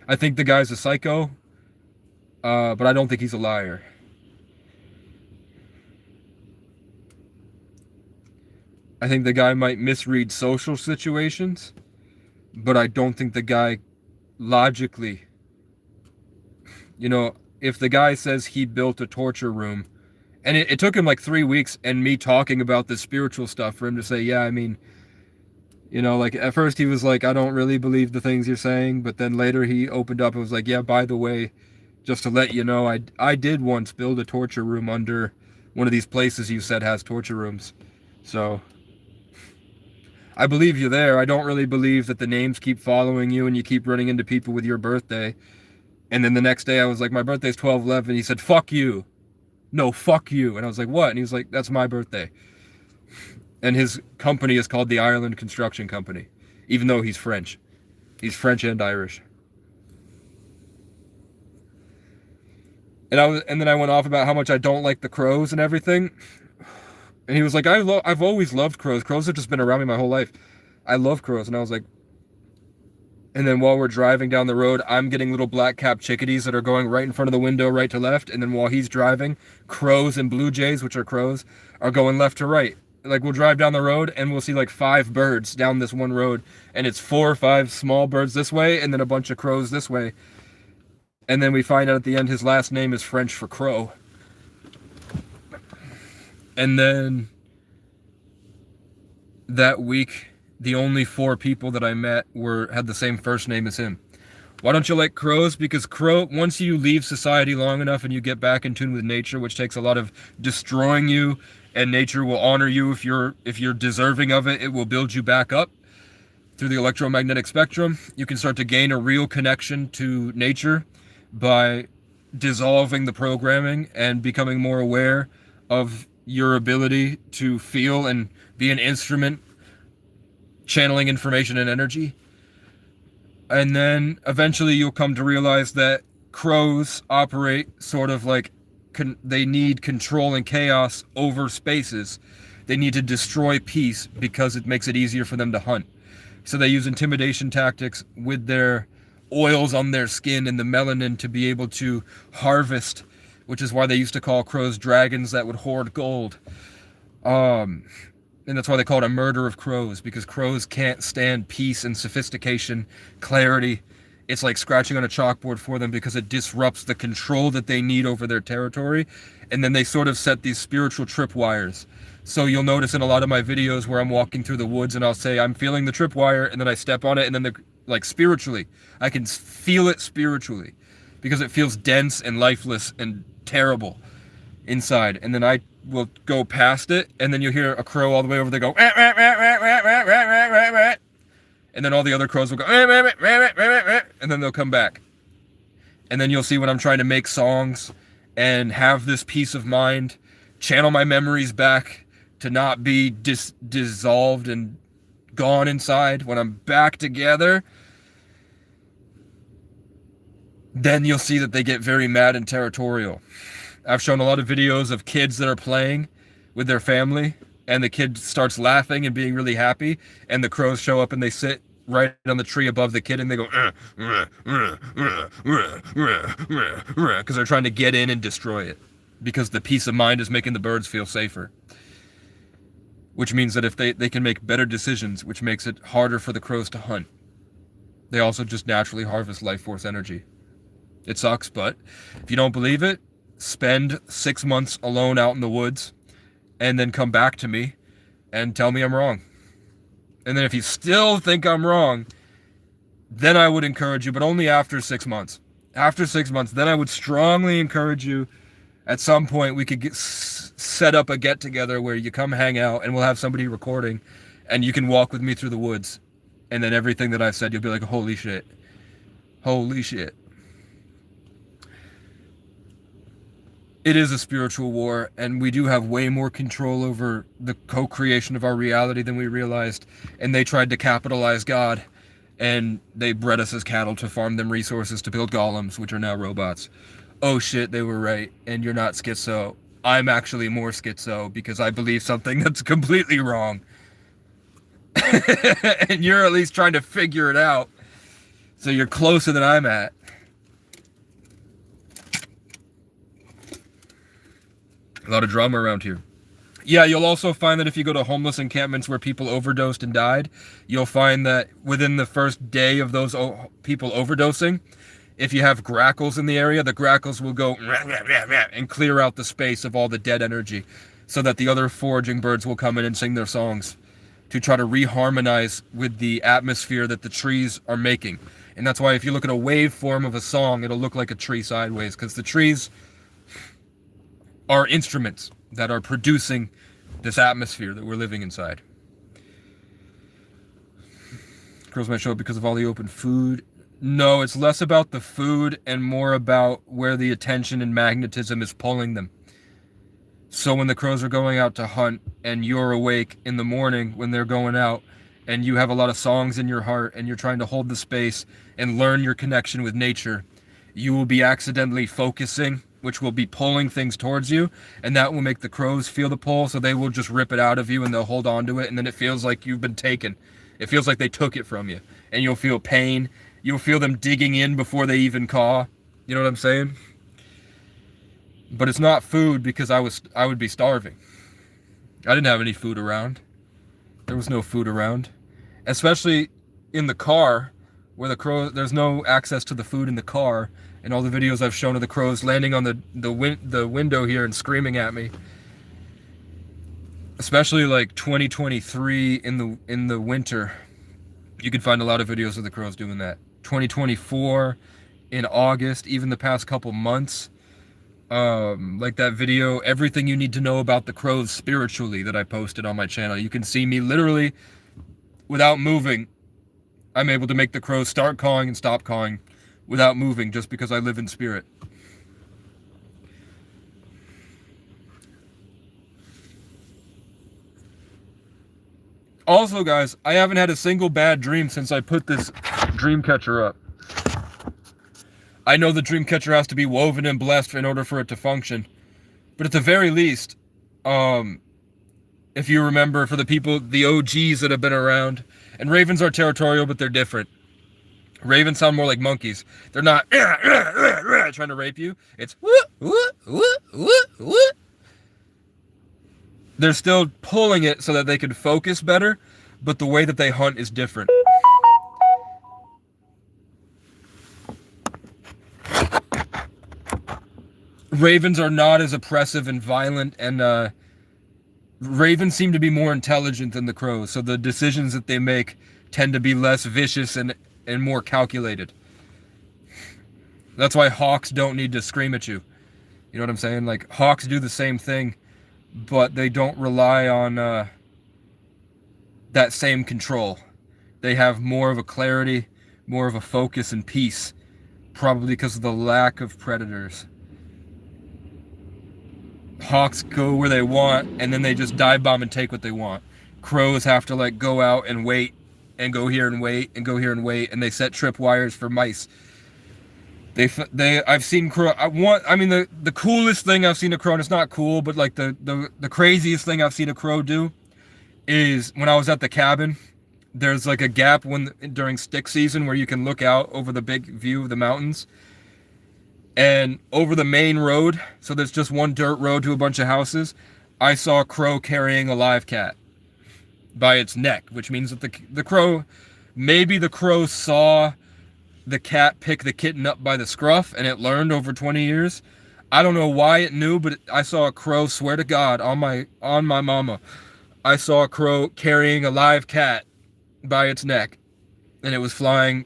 I think the guy's a psycho, but I don't think he's a liar. I think the guy might misread social situations, but I don't think the guy logically, if the guy says he built a torture room, and it took him like 3 weeks and me talking about the spiritual stuff for him to say, yeah, I mean, like at first he was like, I don't really believe the things you're saying, but then later he opened up and was like, yeah, by the way, just to let you know, I did once build a torture room under one of these places you said has torture rooms. So I believe you there. I don't really believe that the names keep following you and you keep running into people with your birthday. And then the next day I was like, my birthday's 12/11. He said, fuck you. No, fuck you. And I was like, what? And he was like, that's my birthday. And his company is called the Ireland Construction Company, even though he's French. He's French and Irish. And then I went off about how much I don't like the crows and everything. And he was like, I've always loved crows. Crows have just been around me my whole life. I love crows. And I was like, and then while we're driving down the road, I'm getting little black-capped chickadees that are going right in front of the window, right to left. And then while he's driving, crows and blue jays, which are crows, are going left to right. Like, we'll drive down the road and we'll see like 5 birds down this one road. And it's 4 or 5 small birds this way and then a bunch of crows this way. And then we find out at the end his last name is French for crow. And then that week, the only 4 people that I met had the same first name as him. Why don't you like crows? Because once you leave society long enough and you get back in tune with nature, which takes a lot of destroying you, and nature will honor you if you're deserving of it, it will build you back up through the electromagnetic spectrum. You can start to gain a real connection to nature by dissolving the programming and becoming more aware of your ability to feel and be an instrument channeling information and energy. And then eventually you'll come to realize that crows operate sort of like they need control and chaos over spaces. They need to destroy peace because it makes it easier for them to hunt. So they use intimidation tactics with their oils on their skin and the melanin to be able to harvest, which is why they used to call crows dragons that would hoard gold. And that's why they call it a murder of crows, because crows can't stand peace and sophistication, clarity. It's like scratching on a chalkboard for them because it disrupts the control that they need over their territory. And then they sort of set these spiritual tripwires. So you'll notice in a lot of my videos where I'm walking through the woods and I'll say, I'm feeling the tripwire, and then I step on it, and then like spiritually, I can feel it spiritually because it feels dense and lifeless and terrible inside. And then I will go past it, and then you'll hear a crow all the way over there go, "Wah, wah, wah, wah, wah, wah, wah, wah, wah." And then all the other crows will go, "Wah, wah, wah, wah, wah, wah," and then they'll come back. And then you'll see when I'm trying to make songs and have this peace of mind, channel my memories back to not be dissolved and gone inside. When I'm back together, then you'll see that they get very mad and territorial. I've shown a lot of videos of kids that are playing with their family, and the kid starts laughing and being really happy, and the crows show up and they sit right on the tree above the kid, and they go, because they're trying to get in and destroy it, because the peace of mind is making the birds feel safer. Which means that if they can make better decisions, which makes it harder for the crows to hunt. They also just naturally harvest life force energy. It sucks, but if you don't believe it, spend 6 months alone out in the woods and then come back to me and tell me I'm wrong. And then if you still think I'm wrong, then I would encourage you, but only after 6 months. After 6 months, then I would strongly encourage you, at some point we could set up a get-together where you come hang out and we'll have somebody recording and you can walk with me through the woods. And then everything that I've said, you'll be like, holy shit. Holy shit. It is a spiritual war, and we do have way more control over the co-creation of our reality than we realized. And they tried to capitalize God and they bred us as cattle to farm them resources to build golems, which are now robots. Oh shit, they were right, and you're not schizo. I'm actually more schizo because I believe something that's completely wrong. And you're at least trying to figure it out. So you're closer than I'm at. A lot of drama around here. Yeah, you'll also find that if you go to homeless encampments where people overdosed and died, you'll find that within the first day of those people overdosing, if you have grackles in the area, the grackles will go and clear out the space of all the dead energy so that the other foraging birds will come in and sing their songs to try to reharmonize with the atmosphere that the trees are making. And that's why if you look at a waveform of a song, it'll look like a tree sideways, because the trees are instruments that are producing this atmosphere that we're living inside. Crows might show up because of all the open food. No, it's less about the food and more about where the attention and magnetism is pulling them. So when the crows are going out to hunt and you're awake in the morning when they're going out and you have a lot of songs in your heart and you're trying to hold the space and learn your connection with nature, you will be accidentally focusing, which will be pulling things towards you, and that will make the crows feel the pull, so they will just rip it out of you and they'll hold on to it, and then it feels like you've been taken. It feels like they took it from you, and you'll feel pain. You'll feel them digging in before they even caw. You know what I'm saying? But it's not food, because I would be starving. I didn't have any food around. There was no food around. Especially in the car, where the crows, there's no access to the food in the car. And all the videos I've shown of the crows landing on the window here and screaming at me. Especially like 2023 in the winter. You can find a lot of videos of the crows doing that. 2024 in August, even the past couple months. Like that video, everything you need to know about the crows spiritually, that I posted on my channel. You can see me literally, without moving, I'm able to make the crows start cawing and stop cawing without moving, just because I live in spirit. Also, guys, I haven't had a single bad dream since I put this dream catcher up. I know the dream catcher has to be woven and blessed in order for it to function. But at the very least, if you remember, for the people, the OGs that have been around, and ravens are territorial, but they're different. Ravens sound more like monkeys. They're not trying to rape you. It's they're still pulling it so that they can focus better, but the way that they hunt is different. Ravens are not as oppressive and violent, and ravens seem to be more intelligent than the crows, so the decisions that they make tend to be less vicious and more calculated. That's why hawks don't need to scream at you. You know what I'm saying? Like, hawks do the same thing, but they don't rely on that same control. They have more of a clarity, more of a focus and peace, probably because of the lack of predators. Hawks go where they want, and then they just dive bomb and take what they want. Crows have to like go out and wait, and go here and wait, and go here and wait, and they set trip wires for mice. I've seen crow. The coolest thing I've seen a crow, and it's not cool, but like the craziest thing I've seen a crow do is when I was at the cabin. There's like a gap during stick season where you can look out over the big view of the mountains. And over the main road, so there's just one dirt road to a bunch of houses, I saw a crow carrying a live cat by its neck, which means that the crow saw the cat pick the kitten up by the scruff, and it learned over 20 years. I don't know why it knew, but I saw a crow, swear to God, on my mama, I saw a crow carrying a live cat by its neck, and it was flying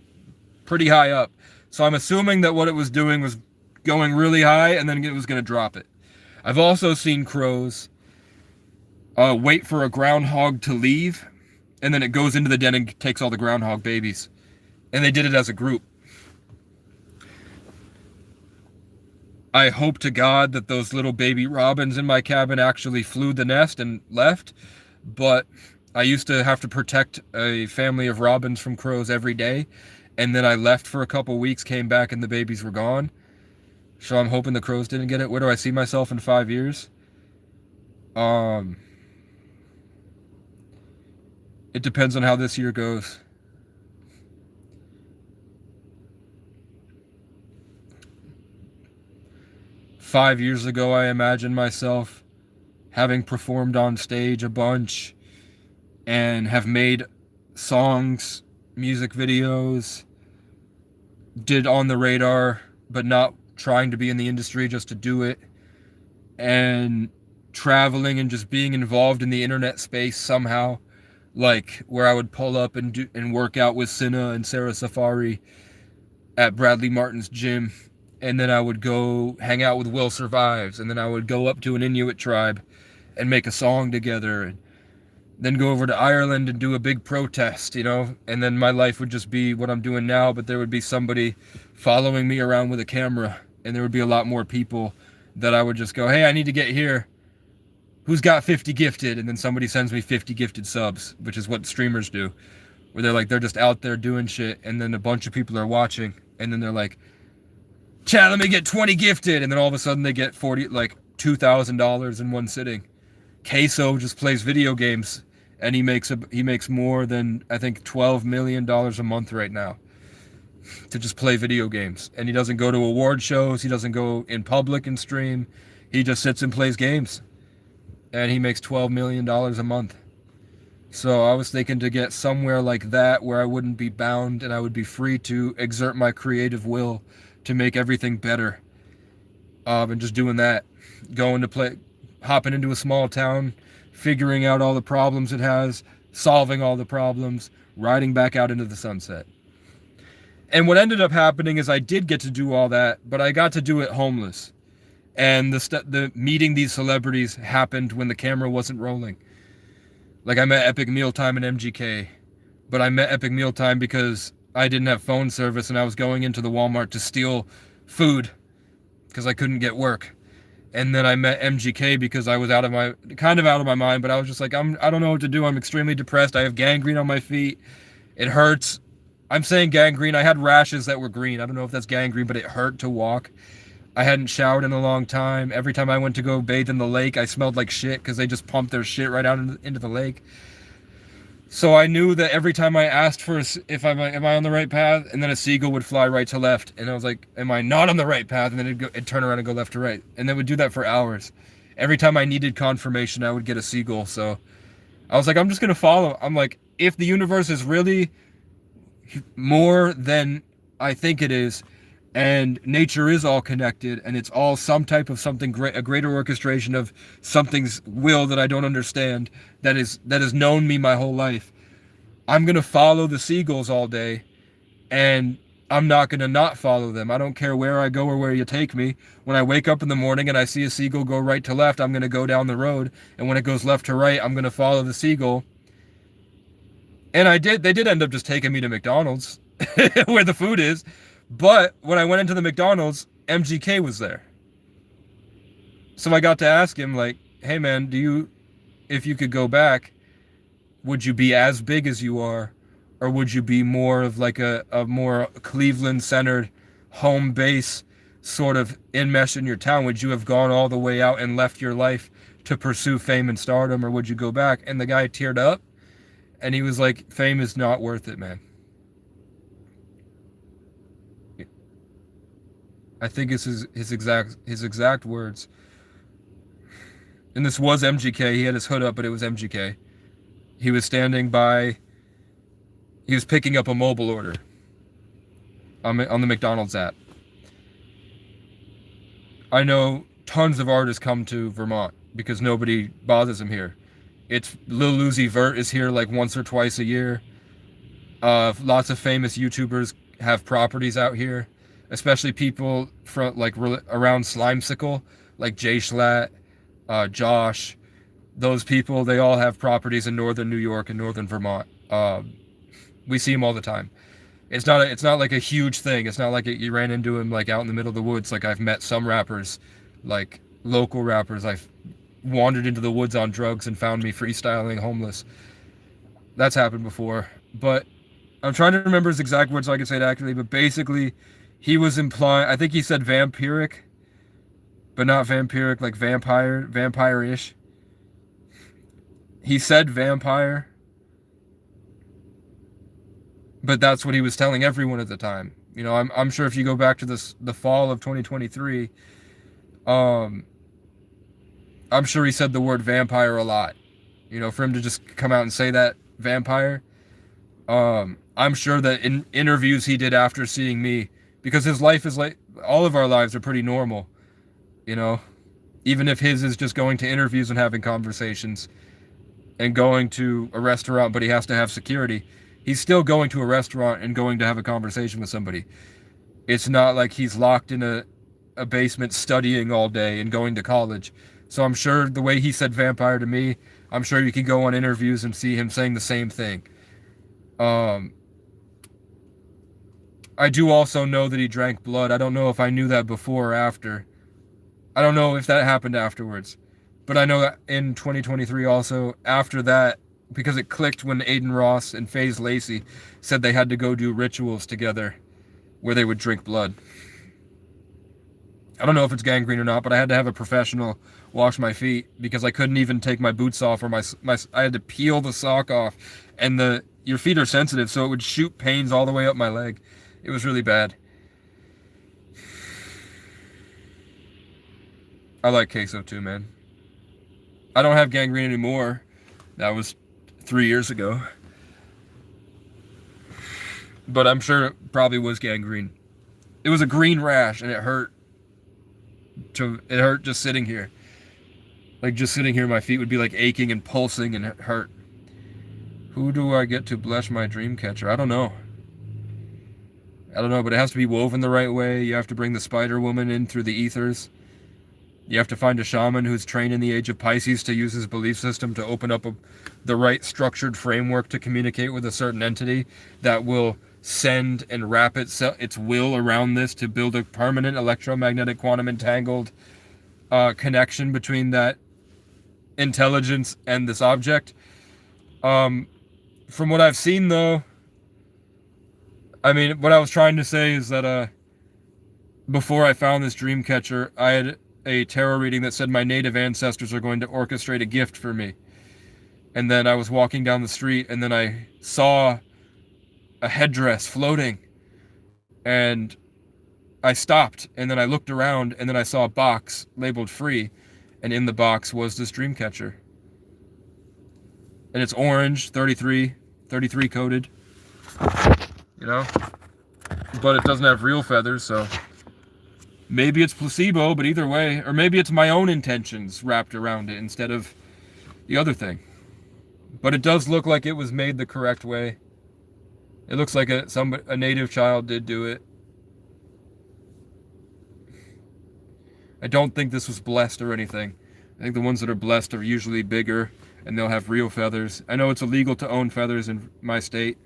pretty high up. So I'm assuming that what it was doing was going really high, and then it was going to drop it. I've also seen crows wait for a groundhog to leave, and then it goes into the den and takes all the groundhog babies. And they did it as a group. I hope to God that those little baby robins in my cabin actually flew the nest and left, but I used to have to protect a family of robins from crows every day, and then I left for a couple weeks, came back, and the babies were gone. So I'm hoping the crows didn't get it. Where do I see myself in 5 years? It depends on how this year goes. Five years ago, I imagined myself having performed on stage a bunch and have made songs, music videos, did On the Radar, but not trying to be in the industry, just to do it, and traveling and just being involved in the internet space somehow, like where I would pull up and work out with Cinna and Sarah Safari at Bradley Martin's gym, and then I would go hang out with Will Survives, and then I would go up to an Inuit tribe and make a song together, and then go over to Ireland and do a big protest, and then my life would just be what I'm doing now, but there would be somebody following me around with a camera, and there would be a lot more people that I would just go, hey, I need to get here. Who's got 50 gifted? And then somebody sends me 50 gifted subs, which is what streamers do, where they're just out there doing shit, and then a bunch of people are watching, and then they're like, chat, let me get 20 gifted, and then all of a sudden they get $2,000 in one sitting. Queso just plays video games, and he makes more than, I think, $12 million a month right now to just play video games. And he doesn't go to award shows, he doesn't go in public and stream, he just sits and plays games, and he makes $12 million a month. So I was thinking to get somewhere like that where I wouldn't be bound and I would be free to exert my creative will to make everything better. And just doing that, hopping into a small town, figuring out all the problems it has, solving all the problems, riding back out into the sunset. And what ended up happening is I did get to do all that, but I got to do it homeless. And the meeting these celebrities happened when the camera wasn't rolling. Like, I met Epic Mealtime and MGK, but I met Epic Mealtime because I didn't have phone service and I was going into the Walmart to steal food because I couldn't get work. And then I met MGK because I was out of my mind, but I was just like, I don't know what to do. I'm extremely depressed. I have gangrene on my feet. It hurts. I'm saying gangrene. I had rashes that were green. I don't know if that's gangrene, but it hurt to walk. I hadn't showered in a long time. Every time I went to go bathe in the lake, I smelled like shit because they just pumped their shit right out into the lake. So I knew that every time I asked for am I on the right path, and then a seagull would fly right to left, and I was like, am I not on the right path? And then it'd turn around and go left to right, and they would do that for hours. Every time I needed confirmation, I would get a seagull. So I was like, I'm just gonna follow. I'm like, if the universe is really more than I think it is, and nature is all connected, and it's all some type of something great, a greater orchestration of something's will that I don't understand, that has known me my whole life, I'm gonna follow the seagulls all day, and I'm not gonna not follow them. I don't care where I go or where you take me. When I wake up in the morning and I see a seagull go right to left, I'm gonna go down the road, and when it goes left to right, I'm gonna follow the seagull. And they did end up just taking me to McDonald's where the food is. But when I went into the McDonald's, MGK was there. So I got to ask him, like, hey man, if you could go back, would you be as big as you are? Or would you be more of like a more Cleveland-centered home base sort of enmeshed in your town? Would you have gone all the way out and left your life to pursue fame and stardom? Or would you go back? And the guy teared up, and he was like, fame is not worth it, man. I think it's his exact words. And this was MGK. He had his hood up, but it was MGK. He was standing by. He was picking up a mobile order on the McDonald's app. I know tons of artists come to Vermont because nobody bothers them here. It's Lil Uzi Vert is here like once or twice a year. Lots of famous YouTubers have properties out here. Especially people from around Slimesicle, like Jay Schlatt, Josh, those people, they all have properties in northern New York and northern Vermont. We see them all the time. It's not like a huge thing. It's not like you ran into him like out in the middle of the woods. Like I've met some rappers, like local rappers. I've wandered into the woods on drugs and found me freestyling homeless. That's happened before. But I'm trying to remember his exact words so I can say it accurately. But basically, he was implying, I think he said vampiric, but not vampiric, like vampire-ish. He said vampire, but that's what he was telling everyone at the time. You know, I'm sure if you go back to the fall of 2023, I'm sure he said the word vampire a lot. You know, for him to just come out and say that vampire, I'm sure that in interviews he did after seeing me, because his life is like, all of our lives are pretty normal, you know, even if his is just going to interviews and having conversations and going to a restaurant, but he has to have security. He's still going to a restaurant and going to have a conversation with somebody. It's not like he's locked in a basement studying all day and going to college. So I'm sure the way he said vampire to me, I'm sure you can go on interviews and see him saying the same thing. I do also know that he drank blood. I don't know if I knew that before or after. I don't know if that happened afterwards. But I know that in 2023 also, after that, because it clicked when Aiden Ross and FaZe Lacey said they had to go do rituals together where they would drink blood. I don't know if it's gangrene or not, but I had to have a professional wash my feet because I couldn't even take my boots off, or I had to peel the sock off, and your feet are sensitive, so it would shoot pains all the way up my leg. It was really bad. I like queso too, man. I don't have gangrene anymore. That was 3 years ago. But I'm sure it probably was gangrene. It was a green rash and it hurt. It hurt just sitting here. Like just sitting here, my feet would be like aching and pulsing and it hurt. Who do I get to bless my dream catcher? I don't know. But it has to be woven the right way. You have to bring the Spider Woman in through the ethers. You have to find a shaman who's trained in the age of Pisces to use his belief system to open up the right structured framework to communicate with a certain entity that will send and wrap its will around this to build a permanent electromagnetic quantum entangled connection between that intelligence and this object. From what I've seen, though, I mean, what I was trying to say is that before I found this dream catcher, I had a tarot reading that said my native ancestors are going to orchestrate a gift for me. And then I was walking down the street and then I saw a headdress floating. And I stopped and then I looked around and then I saw a box labeled free. And in the box was this dream catcher. And it's orange, 33 coated. You know? But it doesn't have real feathers, so maybe it's placebo, but either way, or maybe it's my own intentions wrapped around it instead of the other thing. But it does look like it was made the correct way. It looks like a native child did do it. I don't think this was blessed or anything. I think the ones that are blessed are usually bigger and they'll have real feathers. I know it's illegal to own feathers in my state.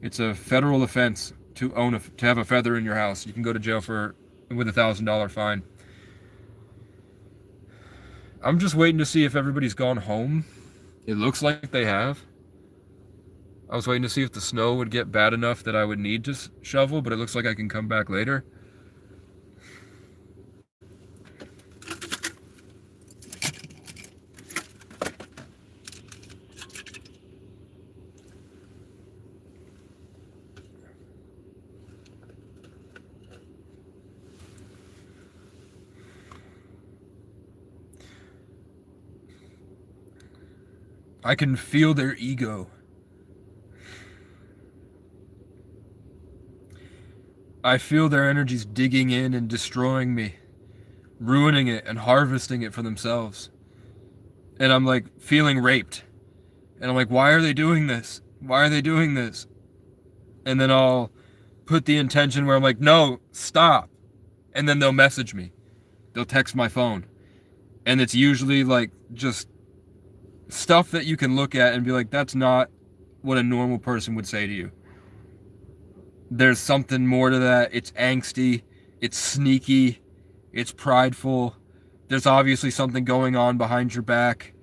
It's a federal offense to have a feather in your house. You can go to jail with $1,000 fine. I'm just waiting to see if everybody's gone home. It looks like they have. I was waiting to see if the snow would get bad enough that I would need to shovel, but it looks like I can come back later. I can feel their ego. I feel their energies digging in and destroying me, ruining it and harvesting it for themselves. And I'm like feeling raped. And I'm like, why are they doing this? Why are they doing this? And then I'll put the intention where I'm like, no, stop. And then they'll message me. They'll text my phone. And it's usually like just stuff that you can look at and be like, that's not what a normal person would say to you. There's something more to that. It's angsty. It's sneaky. It's prideful. There's obviously something going on behind your back.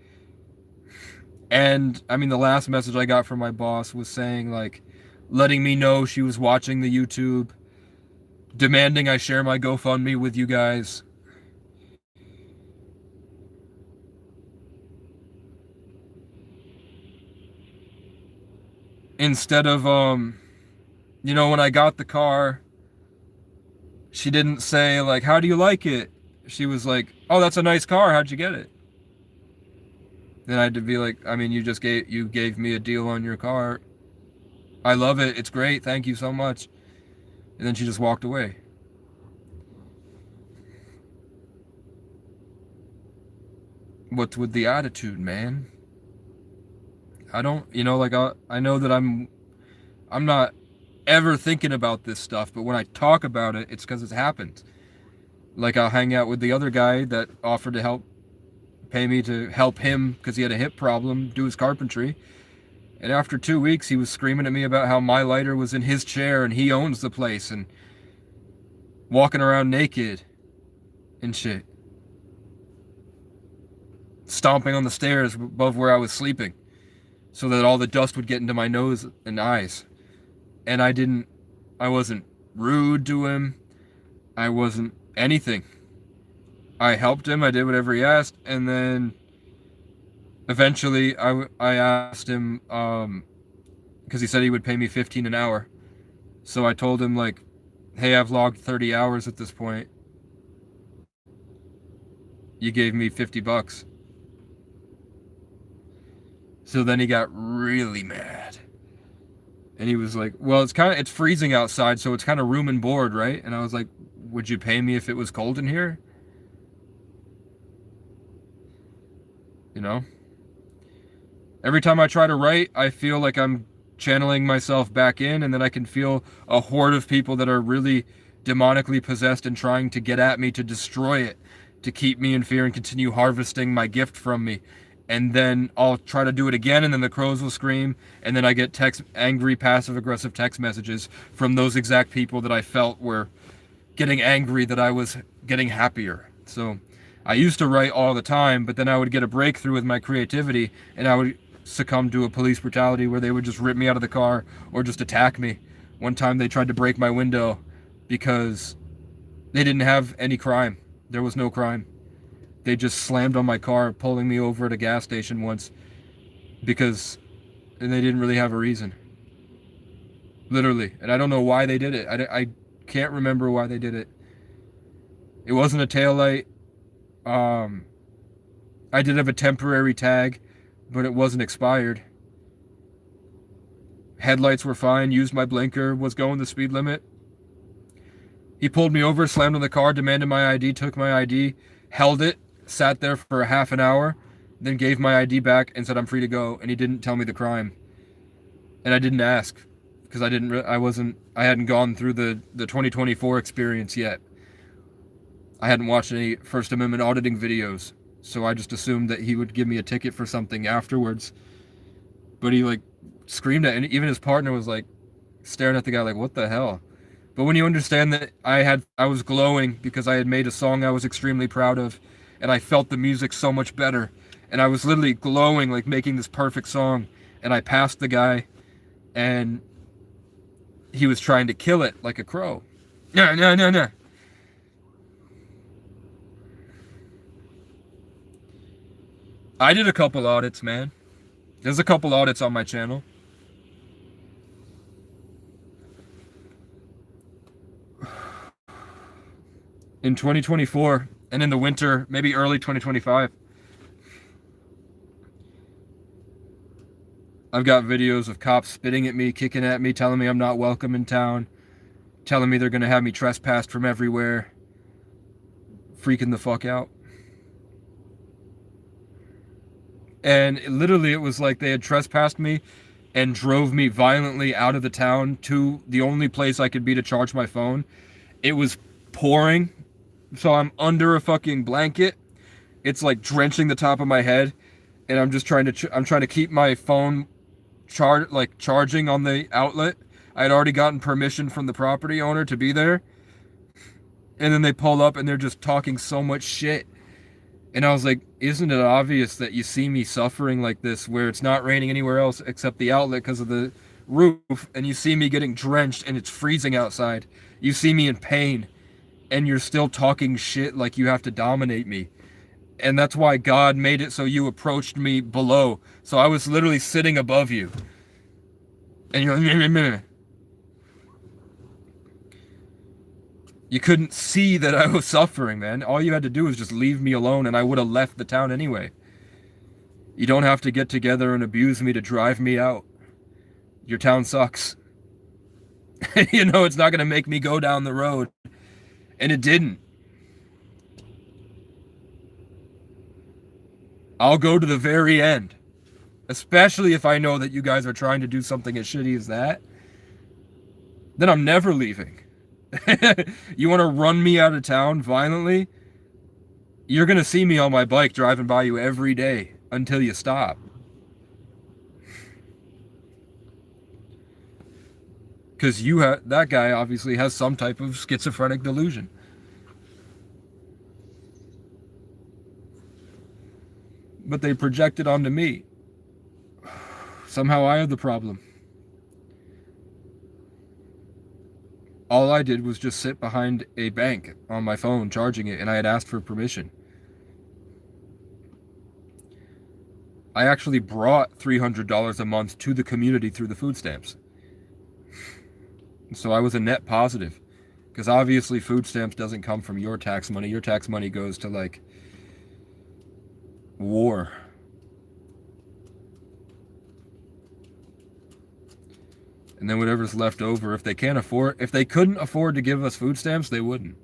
And I mean, the last message I got from my boss was saying, like, letting me know she was watching the YouTube, demanding I share my GoFundMe with you guys. Instead of, you know, when I got the car, she didn't say, like, how do you like it? She was like, oh, that's a nice car. How'd you get it? Then I had to be like, I mean, you gave me a deal on your car. I love it. It's great. Thank you so much. And then she just walked away. What's with the attitude, man? I don't, you know, like I know that I'm not ever thinking about this stuff, but when I talk about it, it's because it's happened. Like, I'll hang out with the other guy that offered to pay me to help him because he had a hip problem, do his carpentry. And after 2 weeks, he was screaming at me about how my lighter was in his chair and he owns the place, and walking around naked and shit. Stomping on the stairs above where I was sleeping so that all the dust would get into my nose and eyes. And I wasn't rude to him. I wasn't anything. I helped him. I did whatever he asked. And then eventually I asked him, because he said he would pay me $15 an hour. So I told him, like, hey, I've logged 30 hours at this point. You gave me $50. So then he got really mad. And he was like, well, it's freezing outside, so it's kind of room and board, right? And I was like, would you pay me if it was cold in here? You know? Every time I try to write, I feel like I'm channeling myself back in, and then I can feel a horde of people that are really demonically possessed and trying to get at me to destroy it, to keep me in fear and continue harvesting my gift from me. And then I'll try to do it again, and then the crows will scream, and then I get angry, passive-aggressive text messages from those exact people that I felt were getting angry that I was getting happier. So I used to write all the time, but then I would get a breakthrough with my creativity, and I would succumb to a police brutality where they would just rip me out of the car or just attack me. One time they tried to break my window because they didn't have any crime. There was no crime. They just slammed on my car, pulling me over at a gas station once and they didn't really have a reason. Literally. And I don't know why they did it. I can't remember why they did it. It wasn't a taillight. I did have a temporary tag, but it wasn't expired. Headlights were fine, used my blinker, was going the speed limit. He pulled me over, slammed on the car, demanded my ID, took my ID, held it, sat there for a half an hour, then gave my ID back and said I'm free to go, and he didn't tell me the crime. And I didn't ask because I hadn't gone through the 2024 experience yet. I hadn't watched any First Amendment auditing videos, so I just assumed that he would give me a ticket for something afterwards. But he, like, screamed at, and even his partner was like staring at the guy like, what the hell? But when you understand that I was glowing because I had made a song I was extremely proud of, and I felt the music so much better, and I was literally glowing, like making this perfect song, and I passed the guy, and he was trying to kill it like a crow. No. I did a couple audits, man. There's a couple audits on my channel. In 2024, and in the winter, maybe early 2025. I've got videos of cops spitting at me, kicking at me, telling me I'm not welcome in town, telling me they're going to have me trespassed from everywhere. Freaking the fuck out. And literally it was like they had trespassed me and drove me violently out of the town to the only place I could be to charge my phone. It was pouring, so I'm under a fucking blanket. It's like drenching the top of my head, and I'm just trying to keep my phone charging on the outlet. I had already gotten permission from the property owner to be there. And then they pull up and they're just talking so much shit. And I was like, isn't it obvious that you see me suffering like this, where it's not raining anywhere else except the outlet because of the roof, and you see me getting drenched and it's freezing outside. You see me in pain, and you're still talking shit like you have to dominate me. And that's why God made it so you approached me below. So I was literally sitting above you. And you're like, you couldn't see that I was suffering, man. All you had to do was just leave me alone, and I would have left the town anyway. You don't have to get together and abuse me to drive me out. Your town sucks. You know, it's not going to make me go down the road. And it didn't. I'll go to the very end. Especially if I know that you guys are trying to do something as shitty as that. Then I'm never leaving. You want to run me out of town violently? You're going to see me on my bike driving by you every day until you stop. Because that guy obviously has some type of schizophrenic delusion. But they project it onto me. Somehow I have the problem. All I did was just sit behind a bank on my phone charging it, and I had asked for permission. I actually brought $300 a month to the community through the food stamps. So I was a net positive. Because obviously food stamps doesn't come from your tax money. Your tax money goes to, like, war. And then whatever's left over, if they couldn't afford to give us food stamps, they wouldn't.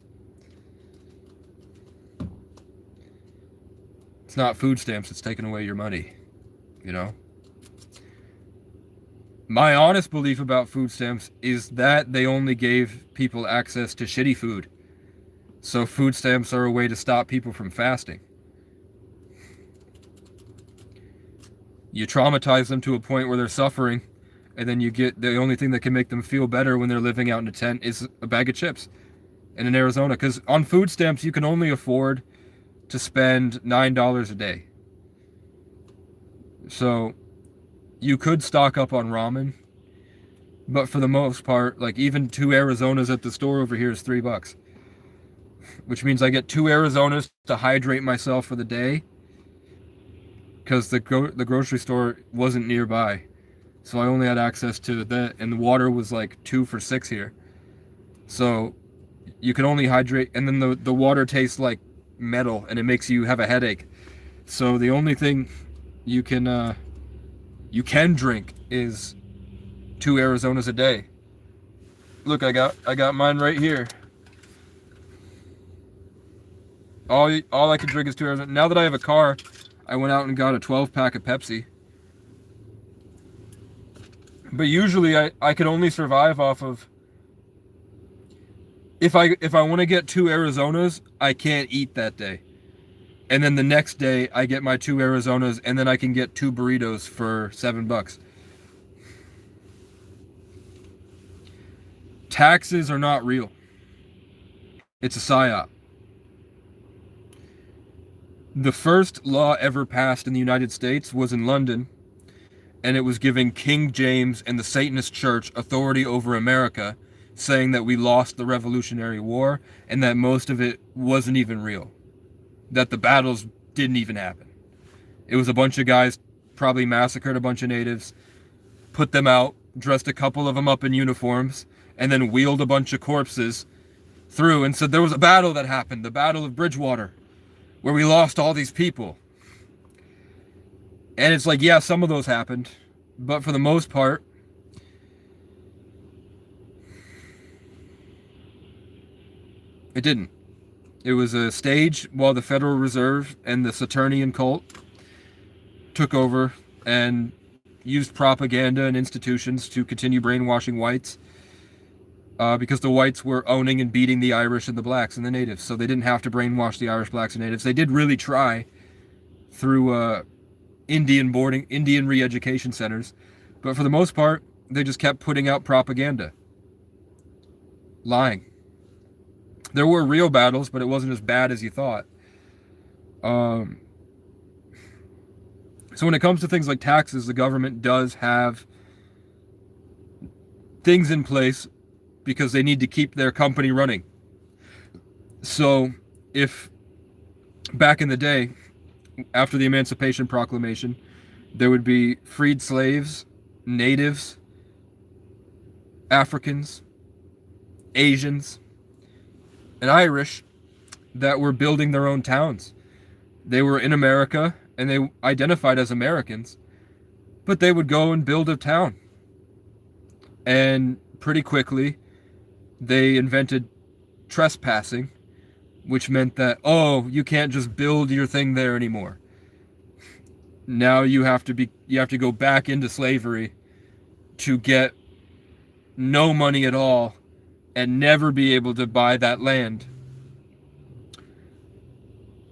It's not food stamps, it's taking away your money, you know? My honest belief about food stamps is that they only gave people access to shitty food. So food stamps are a way to stop people from fasting. You traumatize them to a point where they're suffering, and then you get the only thing that can make them feel better when they're living out in a tent is a bag of chips. And in Arizona, because on food stamps you can only afford to spend $9 a day. So you could stock up on ramen, but for the most part, like, even 2 Arizonas at the store over here is $3, which means I get 2 Arizonas to hydrate myself for the day, because the grocery store wasn't nearby. So I only had access to that, and the water was like 2 for $6 here. So you can only hydrate, and then the water tastes like metal, and it makes you have a headache. So the only thing you can drink is 2 Arizonas a day. Look, I got mine right here. All I can drink is 2 Arizonas. Now that I have a car, I went out and got a 12-pack of Pepsi. But usually I could only survive off of, if I want to get 2 Arizonas, I can't eat that day. And then the next day I get my 2 Arizonas, and then I can get 2 burritos for $7. Taxes are not real. It's a psyop. The first law ever passed in the United States was in London, and it was giving King James and the Satanist Church authority over America, saying that we lost the Revolutionary War and that most of it wasn't even real. That the battles didn't even happen. It was a bunch of guys probably massacred a bunch of natives, put them out, dressed a couple of them up in uniforms, and then wheeled a bunch of corpses through and said there was a battle that happened, the Battle of Bridgewater, where we lost all these people. And it's like, yeah, some of those happened, but for the most part, it didn't. It was a stage while the Federal Reserve and the Saturnian cult took over and used propaganda and institutions to continue brainwashing whites, because the whites were owning and beating the Irish and the blacks and the natives, so they didn't have to brainwash the Irish, blacks, and natives. They did really try through Indian re-education centers, but for the most part, they just kept putting out propaganda, lying. There were real battles, but it wasn't as bad as you thought. Um, so when it comes to things like taxes, the government does have things in place because they need to keep their company running. So if back in the day, after the Emancipation Proclamation, there would be freed slaves, natives, Africans, Asians, and Irish that were building their own towns. They were in America and they identified as Americans, but they would go and build a town. And pretty quickly, they invented trespassing, which meant that, oh, you can't just build your thing there anymore. Now you have to go back into slavery to get no money at all and never be able to buy that land.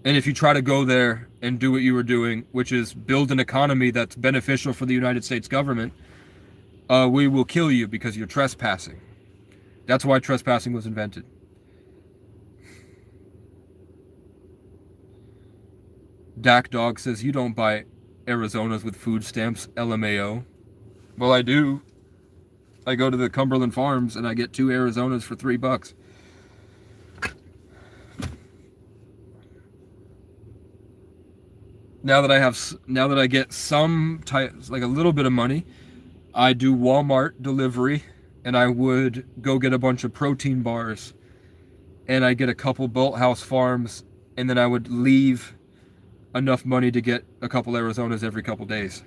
And if you try to go there and do what you were doing, which is build an economy that's beneficial for the United States government, we will kill you because you're trespassing. That's why trespassing was invented. Dak Dog says, you don't buy Arizonas with food stamps, LMAO. Well, I do. I go to the Cumberland Farms and I get 2 Arizonas for $3. Now that I get some type, like a little bit of money, I do Walmart delivery, and I would go get a bunch of protein bars, and I get a couple Bolthouse Farms, and then I would leave enough money to get a couple Arizonas every couple days.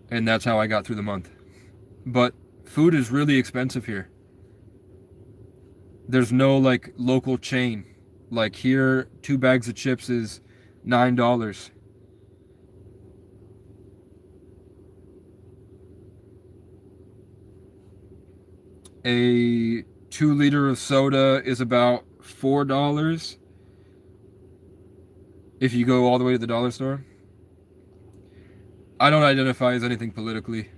And that's how I got through the month. But food is really expensive here. There's no like local chain. Like here, 2 bags of chips is $9. A 2-liter of soda is about $4 if you go all the way to the dollar store. I don't identify as anything politically.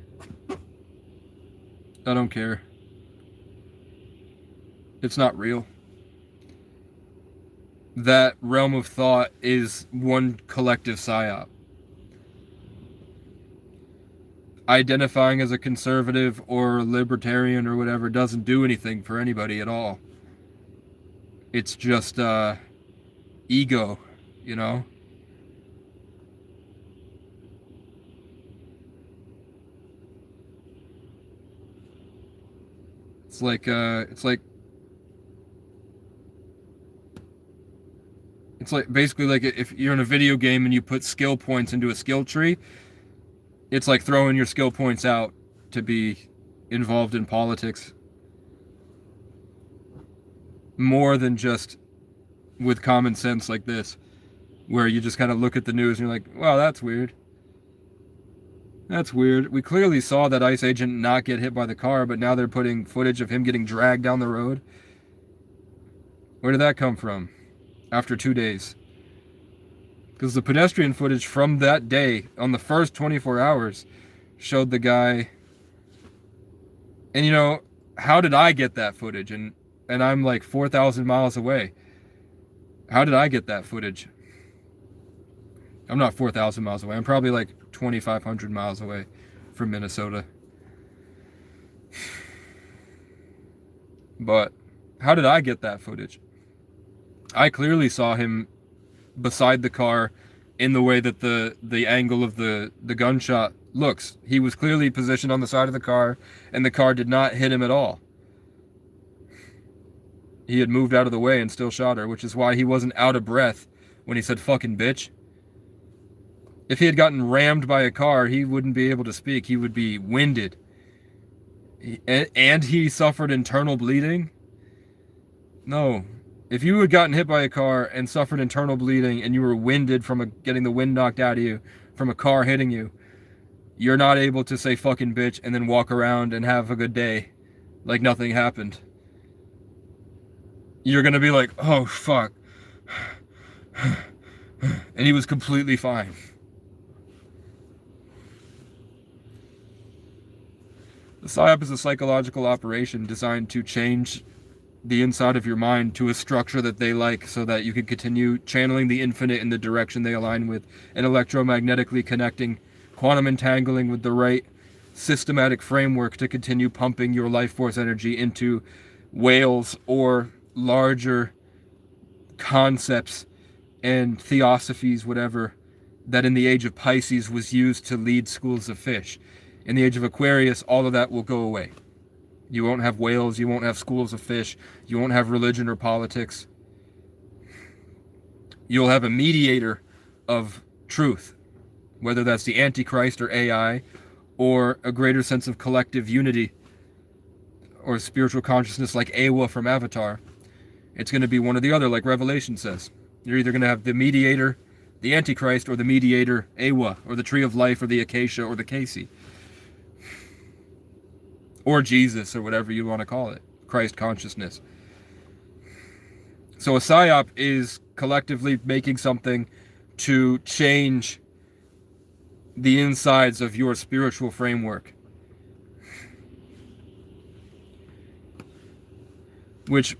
I don't care. It's not real. That realm of thought is one collective psyop. Identifying as a conservative or a libertarian or whatever doesn't do anything for anybody at all. It's just ego, you know? It's like basically like if you're in a video game and you put skill points into a skill tree, it's like throwing your skill points out to be involved in politics. More than just with common sense like this, where you just kind of look at the news and you're like, wow, that's weird. That's weird. We clearly saw that ICE agent not get hit by the car, but now they're putting footage of him getting dragged down the road. Where did that come from? After 2 days. Because the pedestrian footage from that day, on the first 24 hours, showed the guy. And you know, how did I get that footage? And I'm like 4,000 miles away. How did I get that footage? I'm not 4,000 miles away. I'm probably like 2,500 miles away from Minnesota. But how did I get that footage? I clearly saw him beside the car in the way that the angle of the gunshot looks. He was clearly positioned on the side of the car, and the car did not hit him at all. He had moved out of the way and still shot her, which is why he wasn't out of breath when he said fucking bitch. If he had gotten rammed by a car, he wouldn't be able to speak. He would be winded. And he suffered internal bleeding? No. If you had gotten hit by a car and suffered internal bleeding and you were winded from getting the wind knocked out of you from a car hitting you, you're not able to say fucking bitch and then walk around and have a good day like nothing happened. You're gonna be like, oh fuck. And he was completely fine. The PSYOP is a psychological operation designed to change the inside of your mind to a structure that they like so that you can continue channeling the infinite in the direction they align with, and electromagnetically connecting, quantum entangling with the right systematic framework to continue pumping your life force energy into whales or larger concepts and theosophies, whatever, that in the age of Pisces was used to lead schools of fish. In the age of Aquarius, all of that will go away. You won't have whales, you won't have schools of fish, you won't have religion or politics. You'll have a mediator of truth, whether that's the Antichrist or AI, or a greater sense of collective unity or spiritual consciousness like Awa from Avatar. It's going to be one or the other, like Revelation says. You're either going to have the mediator, the Antichrist, or the mediator, Awa, or the Tree of Life, or the Acacia, or the Casey. Or Jesus, or whatever you want to call it. Christ consciousness. So a PSYOP is collectively making something to change the insides of your spiritual framework, which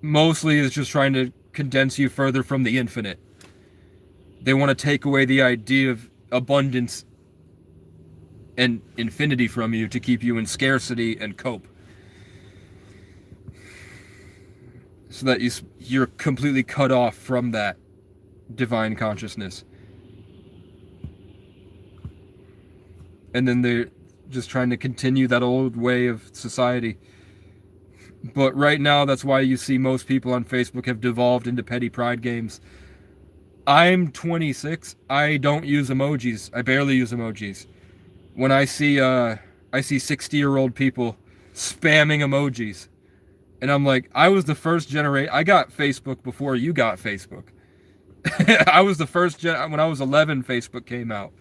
mostly is just trying to condense you further from the infinite. They want to take away the idea of abundance and infinity from you to keep you in scarcity and cope, so that you're completely cut off from that divine consciousness. And then they're just trying to continue that old way of society. But right now, that's why you see most people on Facebook have devolved into petty pride games. I'm 26. I don't use emojis. I barely use emojis. When I see 60-year-old people spamming emojis, and I'm like, I was the first generation. I got Facebook before you got Facebook. I was the first when I was 11, Facebook came out.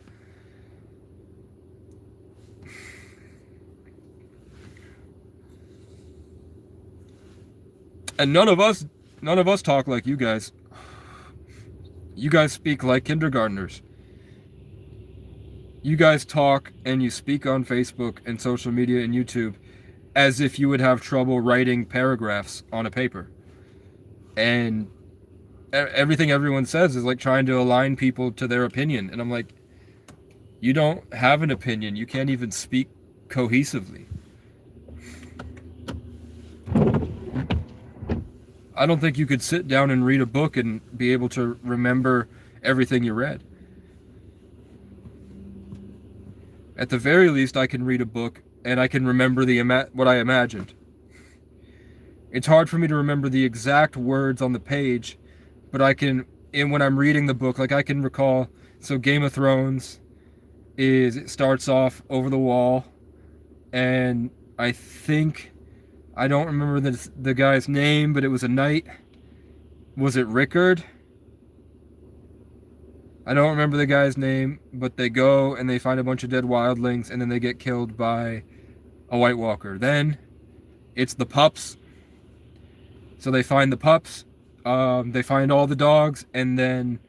And none of us talk like you guys. You guys speak like kindergartners. You guys talk and you speak on Facebook and social media and YouTube as if you would have trouble writing paragraphs on a paper. And everything everyone says is like trying to align people to their opinion. And I'm like, you don't have an opinion. You can't even speak cohesively. I don't think you could sit down and read a book and be able to remember everything you read. At the very least, I can read a book and I can remember what I imagined. It's hard for me to remember the exact words on the page, but I can, when I'm reading the book, like I can recall. So Game of Thrones it starts off over the wall, and I don't remember the guy's name, but it was a knight. Was it Rickard? I don't remember the guy's name, but they go and they find a bunch of dead wildlings, and then they get killed by a White Walker. Then it's the pups. So they find the pups. They find all the dogs, and then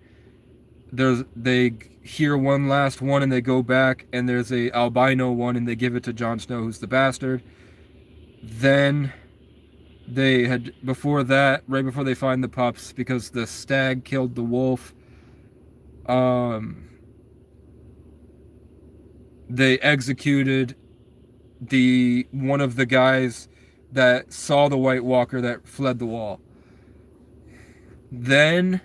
they hear one last one, and they go back, and there's a albino one, and they give it to Jon Snow, who's the bastard. Then they had, before that, right before they find the pups, because the stag killed the wolf, they executed one of the guys that saw the White Walker that fled the wall. Then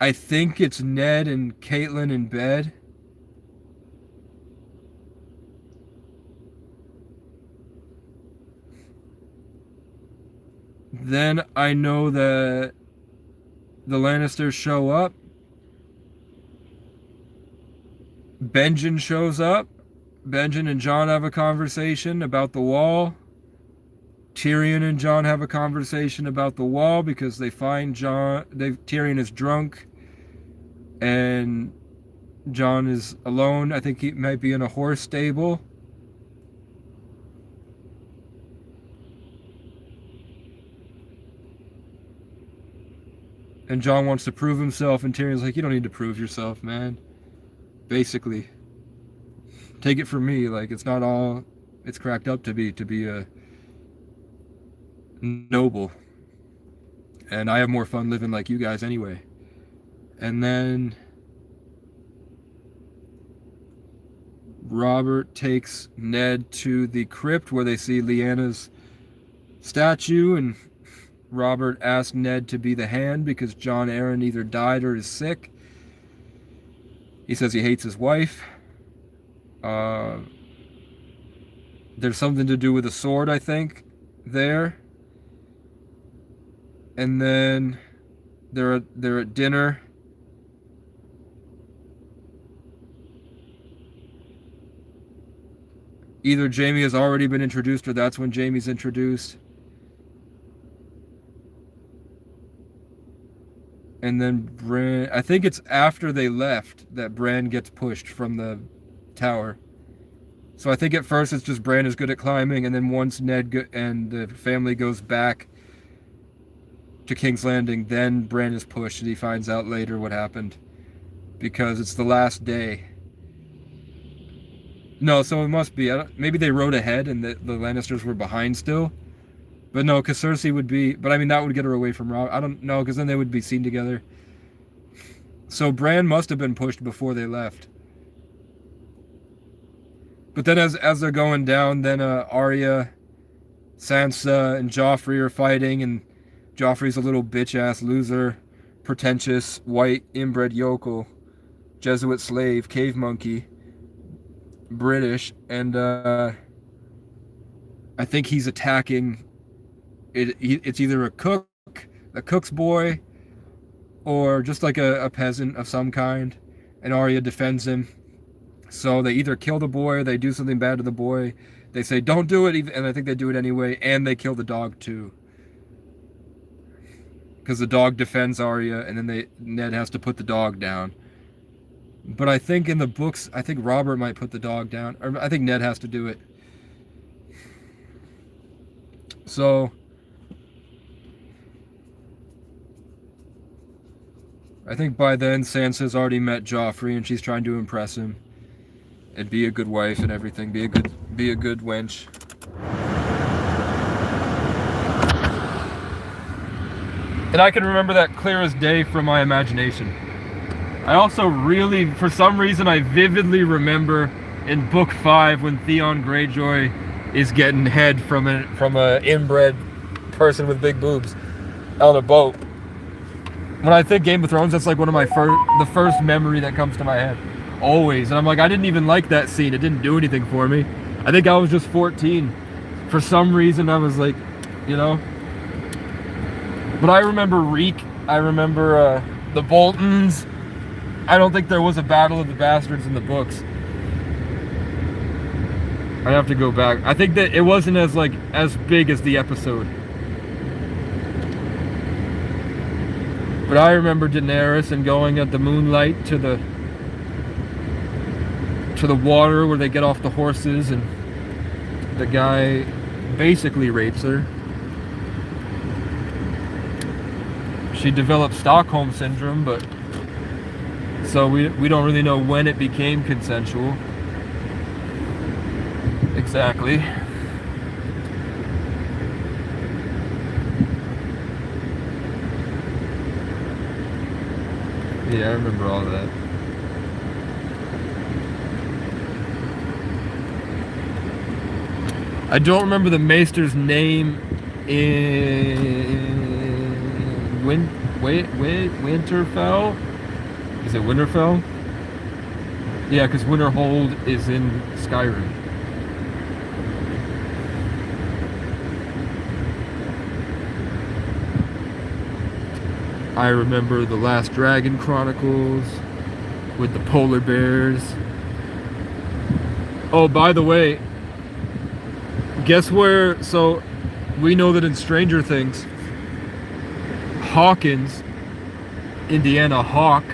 I think it's Ned and Caitlyn in bed. Then I know that the Lannisters show up. Benjen shows up. Benjen and Jon have a conversation about the wall. Tyrion and Jon have a conversation about the wall because they find Tyrion is drunk and Jon is alone. I think he might be in a horse stable. And Jon wants to prove himself, and Tyrion's like, you don't need to prove yourself, man. Basically. Take it from me, like, it's not all it's cracked up to be a noble. And I have more fun living like you guys anyway. And then Robert takes Ned to the crypt where they see Lyanna's statue, and Robert asks Ned to be the hand because Jon Arryn either died or is sick. He says he hates his wife. There's something to do with a sword, I think, there. And then they're at dinner. Either Jaime has already been introduced or that's when Jaime's introduced. And then Bran, I think it's after they left that Bran gets pushed from the tower. So I think at first it's just Bran is good at climbing, and then once Ned and the family goes back to King's Landing, then Bran is pushed and he finds out later what happened. Because it's the last day. No, so it must be. Maybe they rode ahead and the Lannisters were behind still. But no, because Cersei would be... But I mean, that would get her away from Rob. I don't know, because then they would be seen together. So Bran must have been pushed before they left. But then as they're going down, then Arya, Sansa, and Joffrey are fighting, and Joffrey's a little bitch-ass loser, pretentious, white, inbred yokel, Jesuit slave, cave monkey, British, and I think he's attacking... It's either a cook's boy, or just like a peasant of some kind, and Arya defends him. So they either kill the boy or they do something bad to the boy. They say, don't do it, and I think they do it anyway, and they kill the dog too. Because the dog defends Arya, and then Ned has to put the dog down. But I think in the books, I think Robert might put the dog down, or I think Ned has to do it. So... I think by then Sansa's already met Joffrey and she's trying to impress him and be a good wife and everything, be a good wench. And I can remember that clear as day from my imagination. I also really, for some reason, I vividly remember in book 5 when Theon Greyjoy is getting head from a inbred person with big boobs on a boat. When I think Game of Thrones, that's like one of my the first memory that comes to my head. Always. And I'm like, I didn't even like that scene. It didn't do anything for me. I think I was just 14. For some reason, I was like, you know. But I remember Reek. I remember the Boltons. I don't think there was a Battle of the Bastards in the books. I have to go back. I think that it wasn't as big as the episode. But I remember Daenerys and going at the moonlight to the water where they get off the horses, and the guy basically rapes her. She developed Stockholm syndrome, but so we don't really know when it became consensual. Exactly. Yeah, I remember all that. I don't remember the Maester's name in Winterfell. Is it Winterfell? Yeah, because Winterhold is in Skyrim. I remember the Last Dragon Chronicles with the polar bears. Oh, by the way, guess where? So we know that in Stranger Things, Hawkins, Indiana Hawk,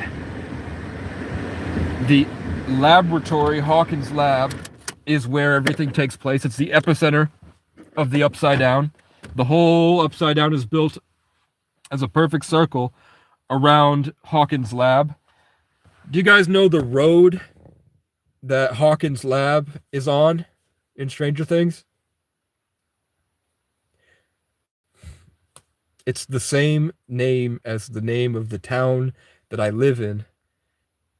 the laboratory, Hawkins Lab, is where everything takes place. It's the epicenter of the Upside Down. The whole Upside Down is built as a perfect circle around Hawkins Lab. Do you guys know the road that Hawkins Lab is on? in Stranger Things? It's the same name as the name of the town that I live in,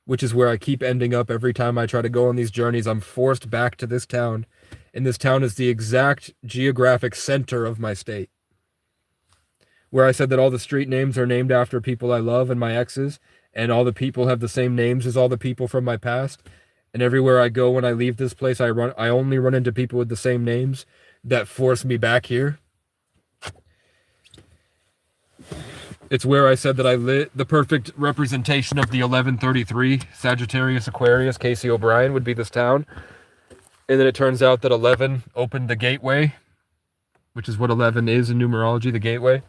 which is where I keep ending up every time I try to go on these journeys. I'm forced back to this town, and this town is the exact geographic center of my state. Where I said that all the street names are named after people I love and my exes, and all the people have the same names as all the people from my past. And everywhere I go when I leave this place, I only run into people with the same names that force me back here. It's where I said that I lit the perfect representation of the 1133 Sagittarius Aquarius Casey O'Brien would be this town. And then it turns out that 11 opened the gateway, which is what 11 is in numerology, the gateway.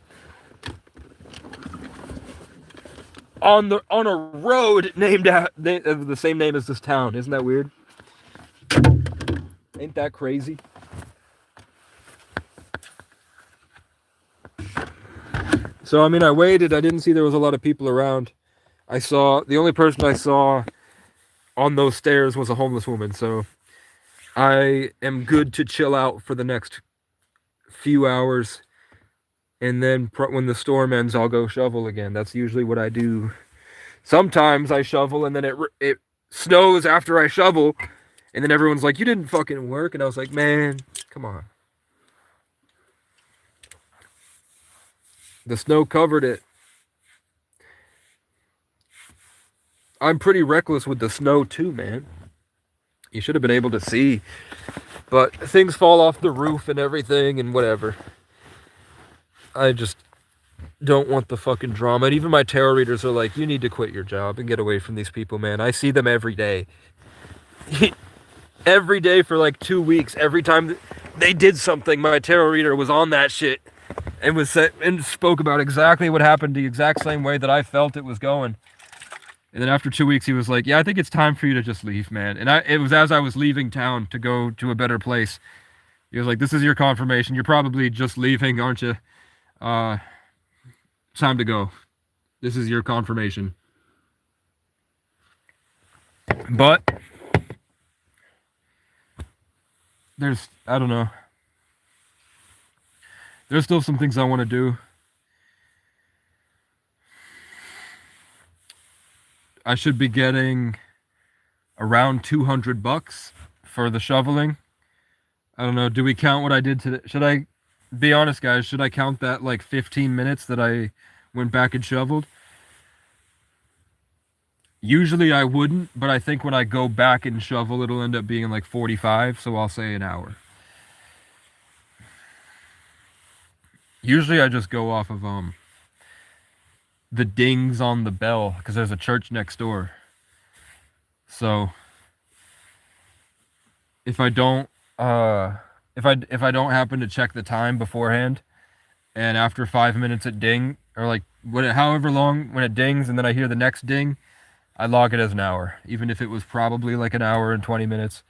On a road named after the same name as this town. Isn't that weird? Ain't that crazy? So, I mean, I waited. I didn't see there was a lot of people around. The only person I saw on those stairs was a homeless woman. So, I am good to chill out for the next few hours. And then when the storm ends, I'll go shovel again. That's usually what I do. Sometimes I shovel and then it snows after I shovel. And then everyone's like, you didn't fucking work. And I was like, man, come on. The snow covered it. I'm pretty reckless with the snow too, man. You should have been able to see. But things fall off the roof and everything and whatever. I just don't want the fucking drama. And even my tarot readers are like, you need to quit your job and get away from these people, man. I see them every day. Every day for like 2 weeks. Every time they did something, my tarot reader was on that shit. And spoke about exactly what happened the exact same way that I felt it was going. And then after 2 weeks, he was like, yeah, I think it's time for you to just leave, man. And it was as I was leaving town to go to a better place. He was like, this is your confirmation. You're probably just leaving, aren't you? Time to go. This is your confirmation. But I don't know. There's still some things I want to do. I should be getting around $200 for the shoveling. I don't know. Do we count what I did today? Should I be honest, guys? Should I count that like 15 minutes that I went back and shoveled? Usually I wouldn't, but I think when I go back and shovel, it'll end up being like 45. So I'll say an hour. Usually I just go off of the dings on the bell because there's a church next door. So if I don't if I don't happen to check the time beforehand, and after 5 minutes it ding, or like however long when it dings, and then I hear the next ding, I log it as an hour, even if it was probably like an hour and 20 minutes.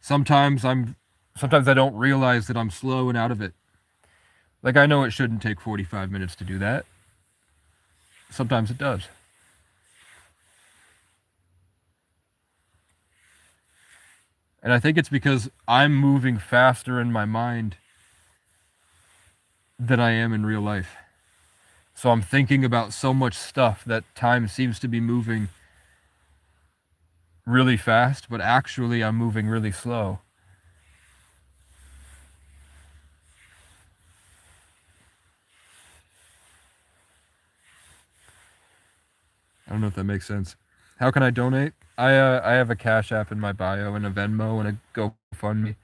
Sometimes I don't realize that I'm slow and out of it. Like, I know it shouldn't take 45 minutes to do that. Sometimes it does. And I think it's because I'm moving faster in my mind than I am in real life. So I'm thinking about so much stuff that time seems to be moving really fast, but actually I'm moving really slow. I don't know if that makes sense. How can I donate? I have a Cash App in my bio and a Venmo and a GoFundMe.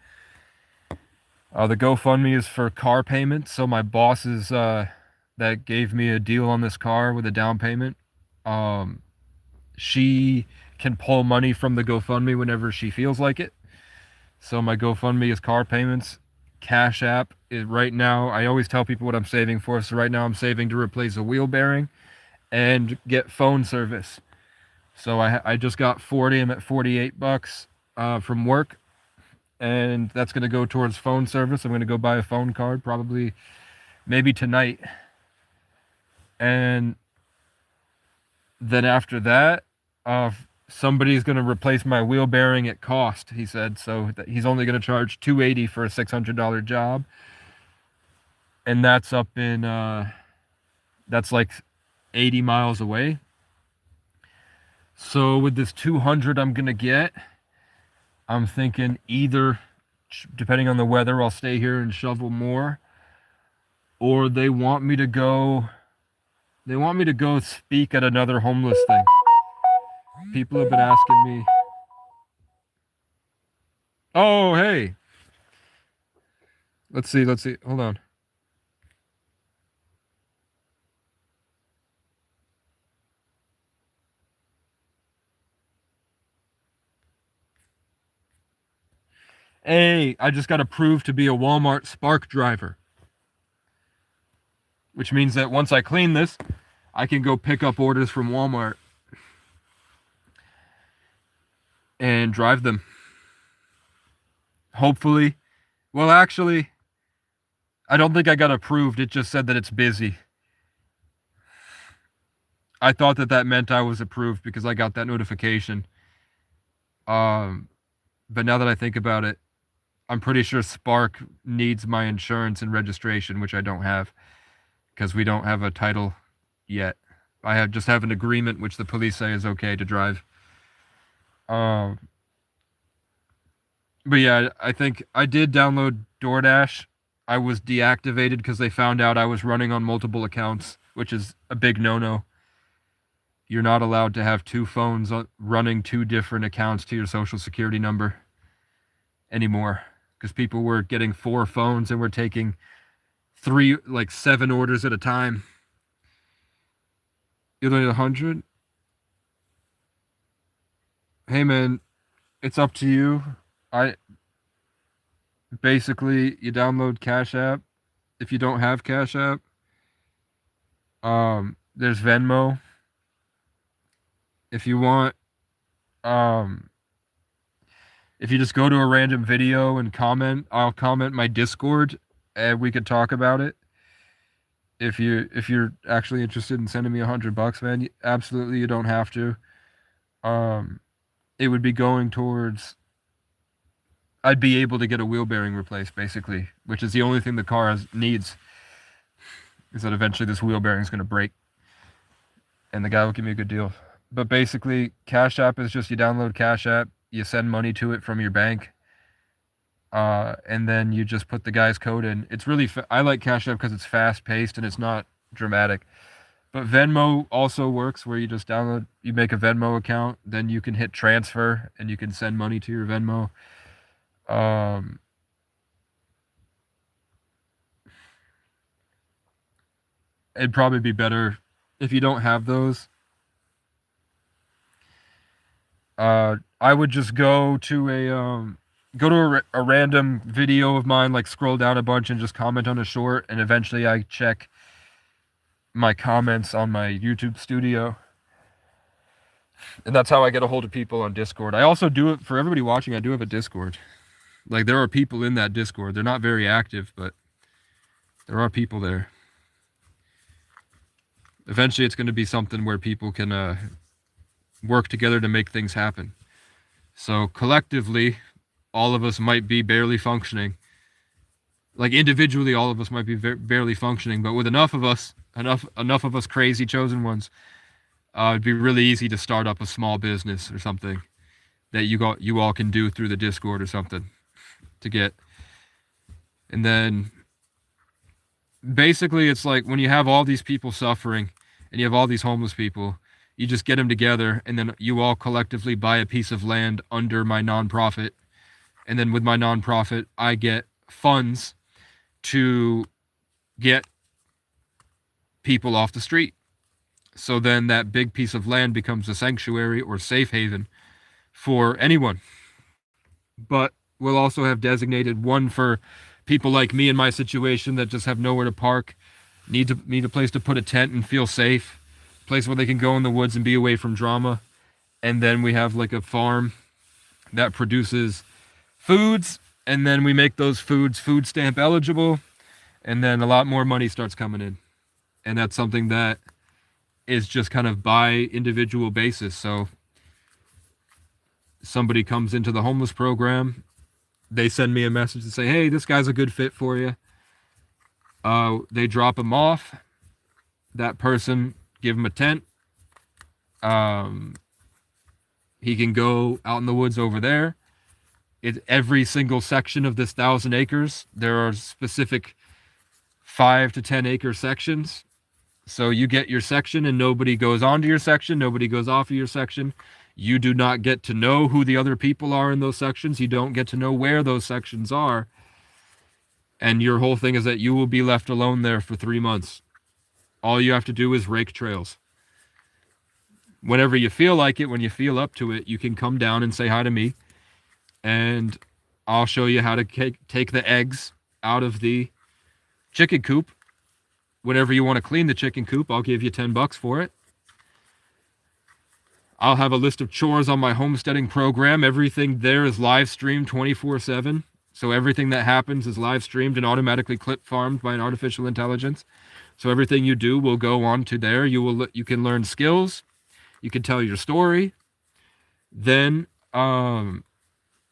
The GoFundMe is for car payments. So my bosses that gave me a deal on this car with a down payment, she can pull money from the GoFundMe whenever she feels like it. So my GoFundMe is car payments. Cash App is right now, I always tell people what I'm saving for. So right now I'm saving to replace a wheel bearing and get phone service. So I just got 40. I'm at $48 from work, and that's going to go towards phone service. I'm going to go buy a phone card probably maybe tonight. And then after that, somebody's going to replace my wheel bearing at cost, he said. So he's only going to charge $280 for a $600 job. And that's up in, that's like 80 miles away. So with this 200 I'm going to get, I'm thinking either, depending on the weather, I'll stay here and shovel more, or they want me to go speak at another homeless thing. People have been asking me. Oh, hey. Let's see. Hold on. Hey, I just got approved to be a Walmart Spark driver. Which means that once I clean this, I can go pick up orders from Walmart and drive them. Hopefully. Well, actually, I don't think I got approved. It just said that it's busy. I thought that meant I was approved because I got that notification. But now that I think about it, I'm pretty sure Spark needs my insurance and registration, which I don't have because we don't have a title yet. I just have an agreement which the police say is okay to drive. But yeah, I think I did download DoorDash. I was deactivated because they found out I was running on multiple accounts, which is a big no-no. You're not allowed to have two phones running two different accounts to your social security number anymore, because people were getting 4 phones and were taking 7 orders at a time. You only need 100? Hey man, it's up to you. Basically, you download Cash App. If you don't have Cash App, there's Venmo. If you want, if you just go to a random video and comment, I'll comment my Discord and we could talk about it. If you're actually interested in sending me $100, man, absolutely, you don't have to. It would be going towards, I'd be able to get a wheel bearing replaced, basically, which is the only thing the car needs, is that eventually this wheel bearing is going to break, and the guy will give me a good deal. But basically, Cash App is just, you download Cash App, you send money to it from your bank, and then you just put the guy's code in. It's really, I like Cash App because it's fast-paced and it's not dramatic. But Venmo also works, where you just you make a Venmo account, then you can hit transfer, and you can send money to your Venmo. It'd probably be better if you don't have those. I would just go to a random video of mine, like scroll down a bunch and just comment on a short, and eventually I check my comments on my YouTube studio. And that's how I get a hold of people on Discord. I also do it for everybody watching. I do have a Discord. Like, there are people in that Discord. They're not very active, but there are people there. Eventually it's going to be something where people can work together to make things happen. So collectively, all of us might be barely functioning. Like, individually, all of us might be barely functioning, but with enough of us crazy chosen ones, it'd be really easy to start up a small business or something that you all can do through the Discord or something to get. And then basically it's like, when you have all these people suffering and you have all these homeless people, you just get them together, and then you all collectively buy a piece of land under my nonprofit. And then with my nonprofit, I get funds to get people off the street. So then that big piece of land becomes a sanctuary or safe haven for anyone. But we'll also have designated one for people like me in my situation that just have nowhere to park, need a place to put a tent and feel safe, place where they can go in the woods and be away from drama. And then we have like a farm that produces foods, and then we make those foods food stamp eligible, and then a lot more money starts coming in. And that's something that is just kind of by individual basis. So somebody comes into the homeless program, they send me a message to say, hey, this guy's a good fit for you. They drop him off. That person, give him a tent. He can go out in the woods over there. Every single section of this 1,000 acres, there are specific 5 to 10 acre sections. So you get your section and nobody goes onto your section. Nobody goes off of your section. You do not get to know who the other people are in those sections. You don't get to know where those sections are. And your whole thing is that you will be left alone there for 3 months. All you have to do is rake trails. Whenever you feel like it, when you feel up to it, you can come down and say hi to me. And I'll show you how to take the eggs out of the chicken coop. Whenever you want to clean the chicken coop, I'll give you $10 for it. I'll have a list of chores on my homesteading program. Everything there is live streamed 24/7. So everything that happens is live streamed and automatically clip farmed by an artificial intelligence. So everything you do will go on to there. You can learn skills. You can tell your story. Then,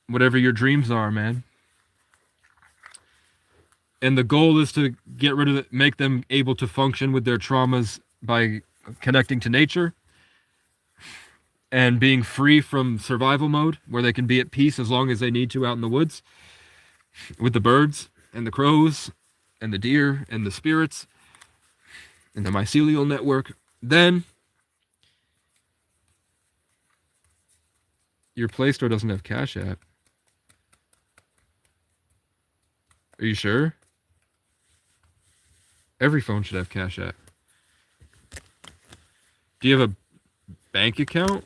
whatever your dreams are, man. And the goal is to get rid of it, make them able to function with their traumas by connecting to nature and being free from survival mode, where they can be at peace as long as they need to out in the woods with the birds and the crows and the deer and the spirits and the mycelial network. Then your Play Store doesn't have Cash App. Are you sure? Every phone should have Cash App. Do you have a bank account?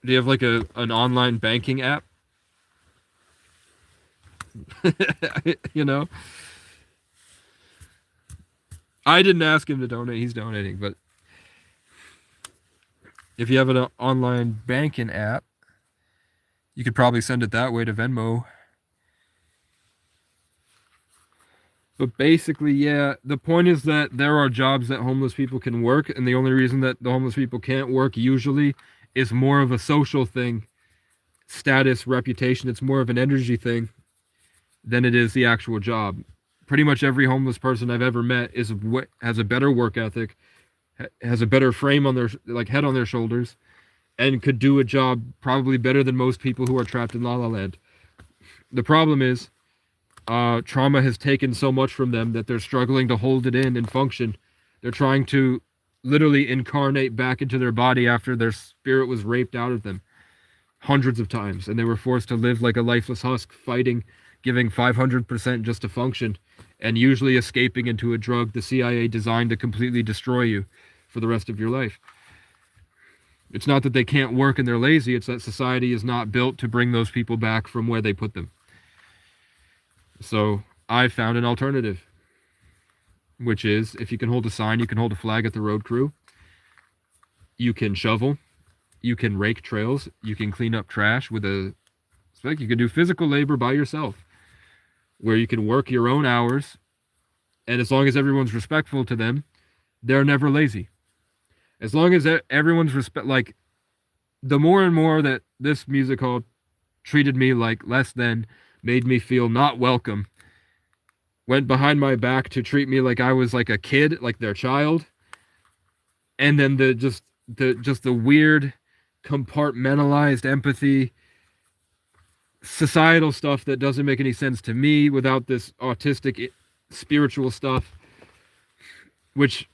Do you have like an online banking app? You know? I didn't ask him to donate. He's donating, but if you have an online banking app, you could probably send it that way to Venmo. But basically, yeah, the point is that there are jobs that homeless people can work, and the only reason that the homeless people can't work usually is more of a social thing, status, reputation. It's more of an energy thing than it is the actual job. Pretty much every homeless person I've ever met has a better work ethic, has a better frame on their head on their shoulders, and could do a job probably better than most people who are trapped in La La Land. The problem is, trauma has taken so much from them that they're struggling to hold it in and function. They're trying to literally incarnate back into their body after their spirit was raped out of them hundreds of times, and they were forced to live like a lifeless husk, fighting, giving 500% just to function, and usually escaping into a drug the CIA designed to completely destroy you for the rest of your life. It's not that they can't work and they're lazy, it's that society is not built to bring those people back from where they put them. So I found an alternative, which is, if you can hold a sign, you can hold a flag at the road crew, you can shovel, you can rake trails, you can clean up trash you can do physical labor by yourself, where you can work your own hours, and as long as everyone's respectful to them, they're never lazy. As long as everyone's the more and more that this music hall treated me like less than, made me feel not welcome, went behind my back to treat me like I was like a kid, like their child, and then the weird compartmentalized empathy, societal stuff that doesn't make any sense to me without this autistic spiritual stuff, which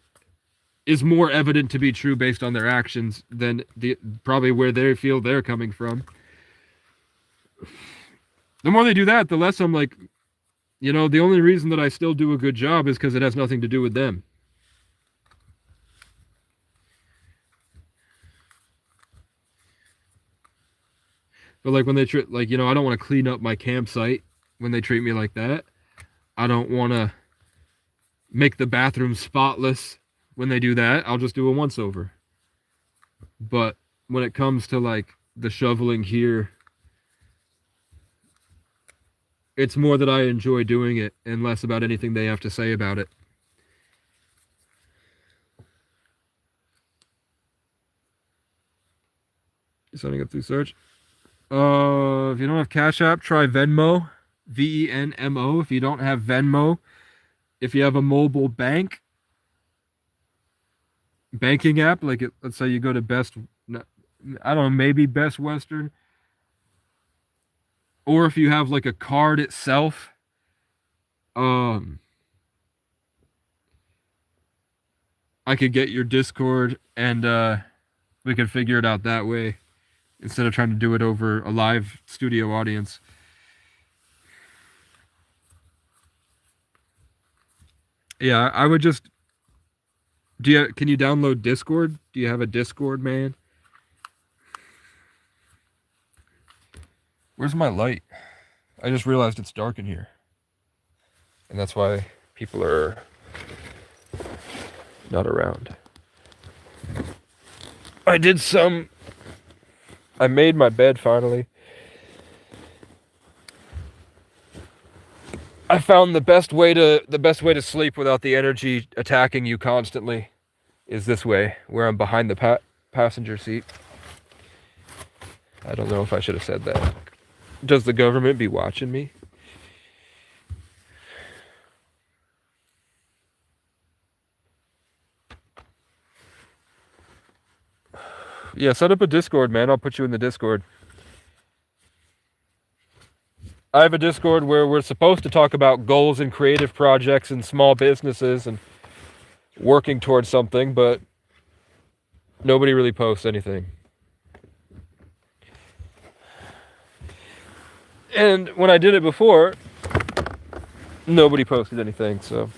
is more evident to be true based on their actions than probably where they feel they're coming from. The more they do that, the less I'm like, the only reason that I still do a good job is because it has nothing to do with them. But like when they treat, I don't want to clean up my campsite when they treat me like that. I don't want to make the bathroom spotless when they do that. I'll just do a once over. But when it comes to the shoveling here, it's more that I enjoy doing it and less about anything they have to say about it. Signing up through search. If you don't have Cash App, try Venmo. Venmo. If you don't have Venmo, if you have a mobile banking app, like let's say you go to I don't know, maybe Best Western, or if you have like a card itself, I could get your Discord and we could figure it out that way instead of trying to do it over a live studio audience. Yeah, I would just. Can you download Discord? Do you have a Discord, man? Where's my light? I just realized it's dark in here. And that's why people are not around. I made my bed finally. I found the best way to sleep without the energy attacking you constantly is this way, where I'm behind the passenger seat. I don't know if I should have said that. Does the government be watching me? Yeah, set up a Discord, man. I'll put you in the Discord. I have a Discord where we're supposed to talk about goals and creative projects and small businesses and working towards something, but nobody really posts anything. And when I did it before, nobody posted anything, so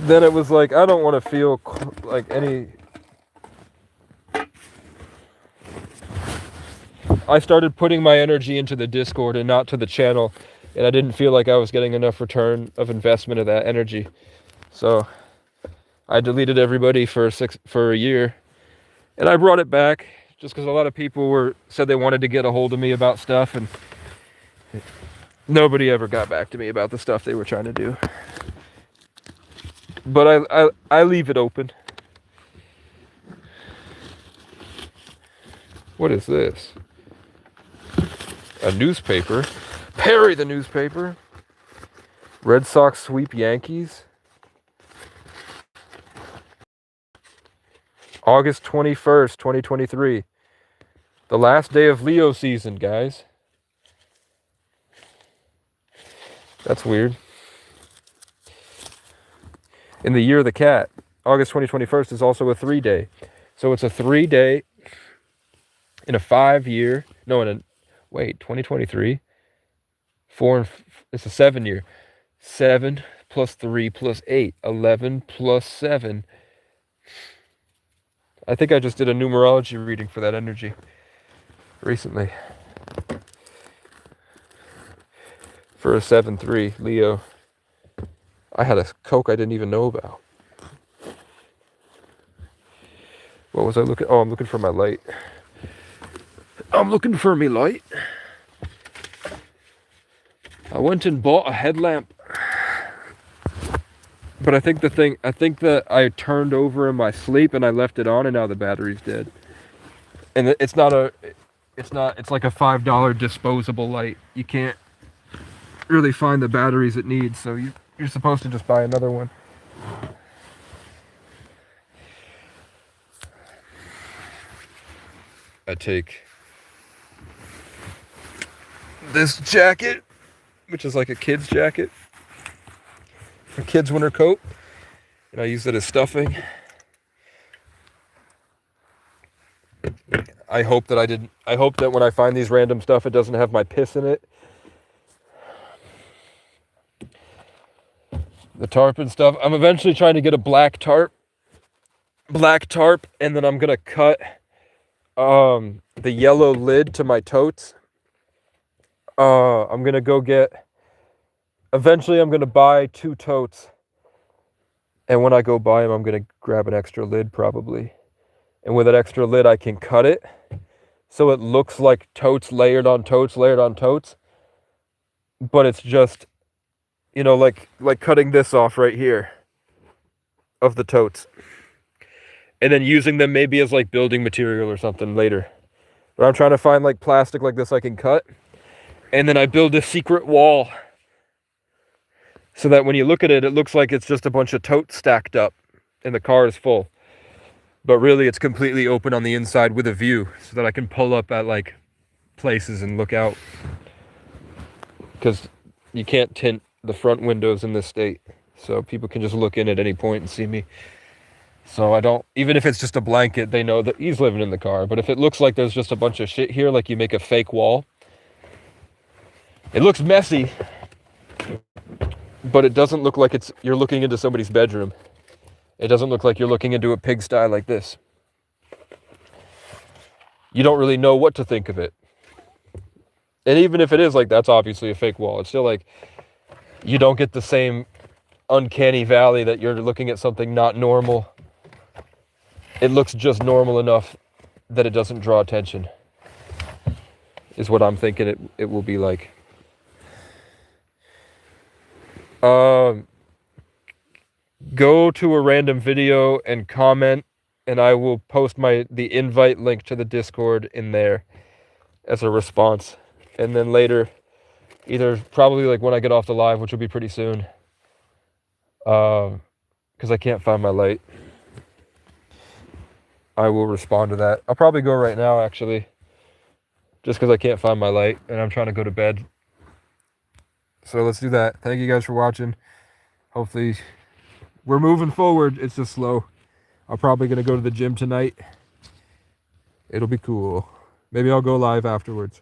then it was like, I don't want to feel like any. I started putting my energy into the Discord and not to the channel, and I didn't feel like I was getting enough return of investment of that energy. So I deleted everybody for a year, and I brought it back just because a lot of people said they wanted to get a hold of me about stuff, and nobody ever got back to me about the stuff they were trying to do. But I leave it open. What is this? A newspaper. Perry the newspaper. Red Sox sweep Yankees. August 21st, 2023. The last day of Leo season, guys. That's weird. In the year of the cat, August 2021 is also a 3-day. So it's a 3-day in a 5-year. No, 2023. It's a 7-year. 7 plus 3 plus 8. 11 plus 7. I think I just did a numerology reading for that energy recently. For a 7-3 Leo. I had a Coke I didn't even know about. What was I looking? Oh, I'm looking for my light. I'm looking for me light. I went and bought a headlamp. But I think that I turned over in my sleep and I left it on and now the battery's dead. And it's like a $5 disposable light. You can't really find the batteries it needs, so you're supposed to just buy another one. I take this jacket, which is like a kid's jacket, a kid's winter coat, and I use it as stuffing. I hope that when I find these random stuff, it doesn't have my piss in it. The tarp and stuff. I'm eventually trying to get a black tarp, and then I'm gonna cut the yellow lid to my totes. Eventually I'm gonna buy 2 totes, and when I go buy them, I'm gonna grab an extra lid probably, and with that extra lid I can cut it so it looks like totes layered on totes, but it's just, like cutting this off right here of the totes, and then using them maybe as like building material or something later. But I'm trying to find like plastic like this I can cut. And then I build a secret wall. So that when you look at it, it looks like it's just a bunch of totes stacked up and the car is full. But really it's completely open on the inside with a view so that I can pull up at like places and look out. Because you can't tint the front windows in this state. So people can just look in at any point and see me. So I don't, even if it's just a blanket, they know that he's living in the car. But if it looks like there's just a bunch of shit here, like you make a fake wall, it looks messy, but it doesn't look like you're looking into somebody's bedroom. It doesn't look like you're looking into a pigsty like this. You don't really know what to think of it. And even if it is like, that's obviously a fake wall. It's still like, you don't get the same uncanny valley that you're looking at something not normal. It looks just normal enough that it doesn't draw attention, is what I'm thinking it will be like. Go to a random video and comment, and I will post the invite link to the Discord in there as a response. And then later, either probably like when I get off the live, which will be pretty soon, because I can't find my light, I will respond to that. I'll probably go right now, actually, just because I can't find my light and I'm trying to go to bed. So let's do that. Thank you guys for watching. Hopefully, we're moving forward. It's just slow. I'm probably going to go to the gym tonight. It'll be cool. Maybe I'll go live afterwards.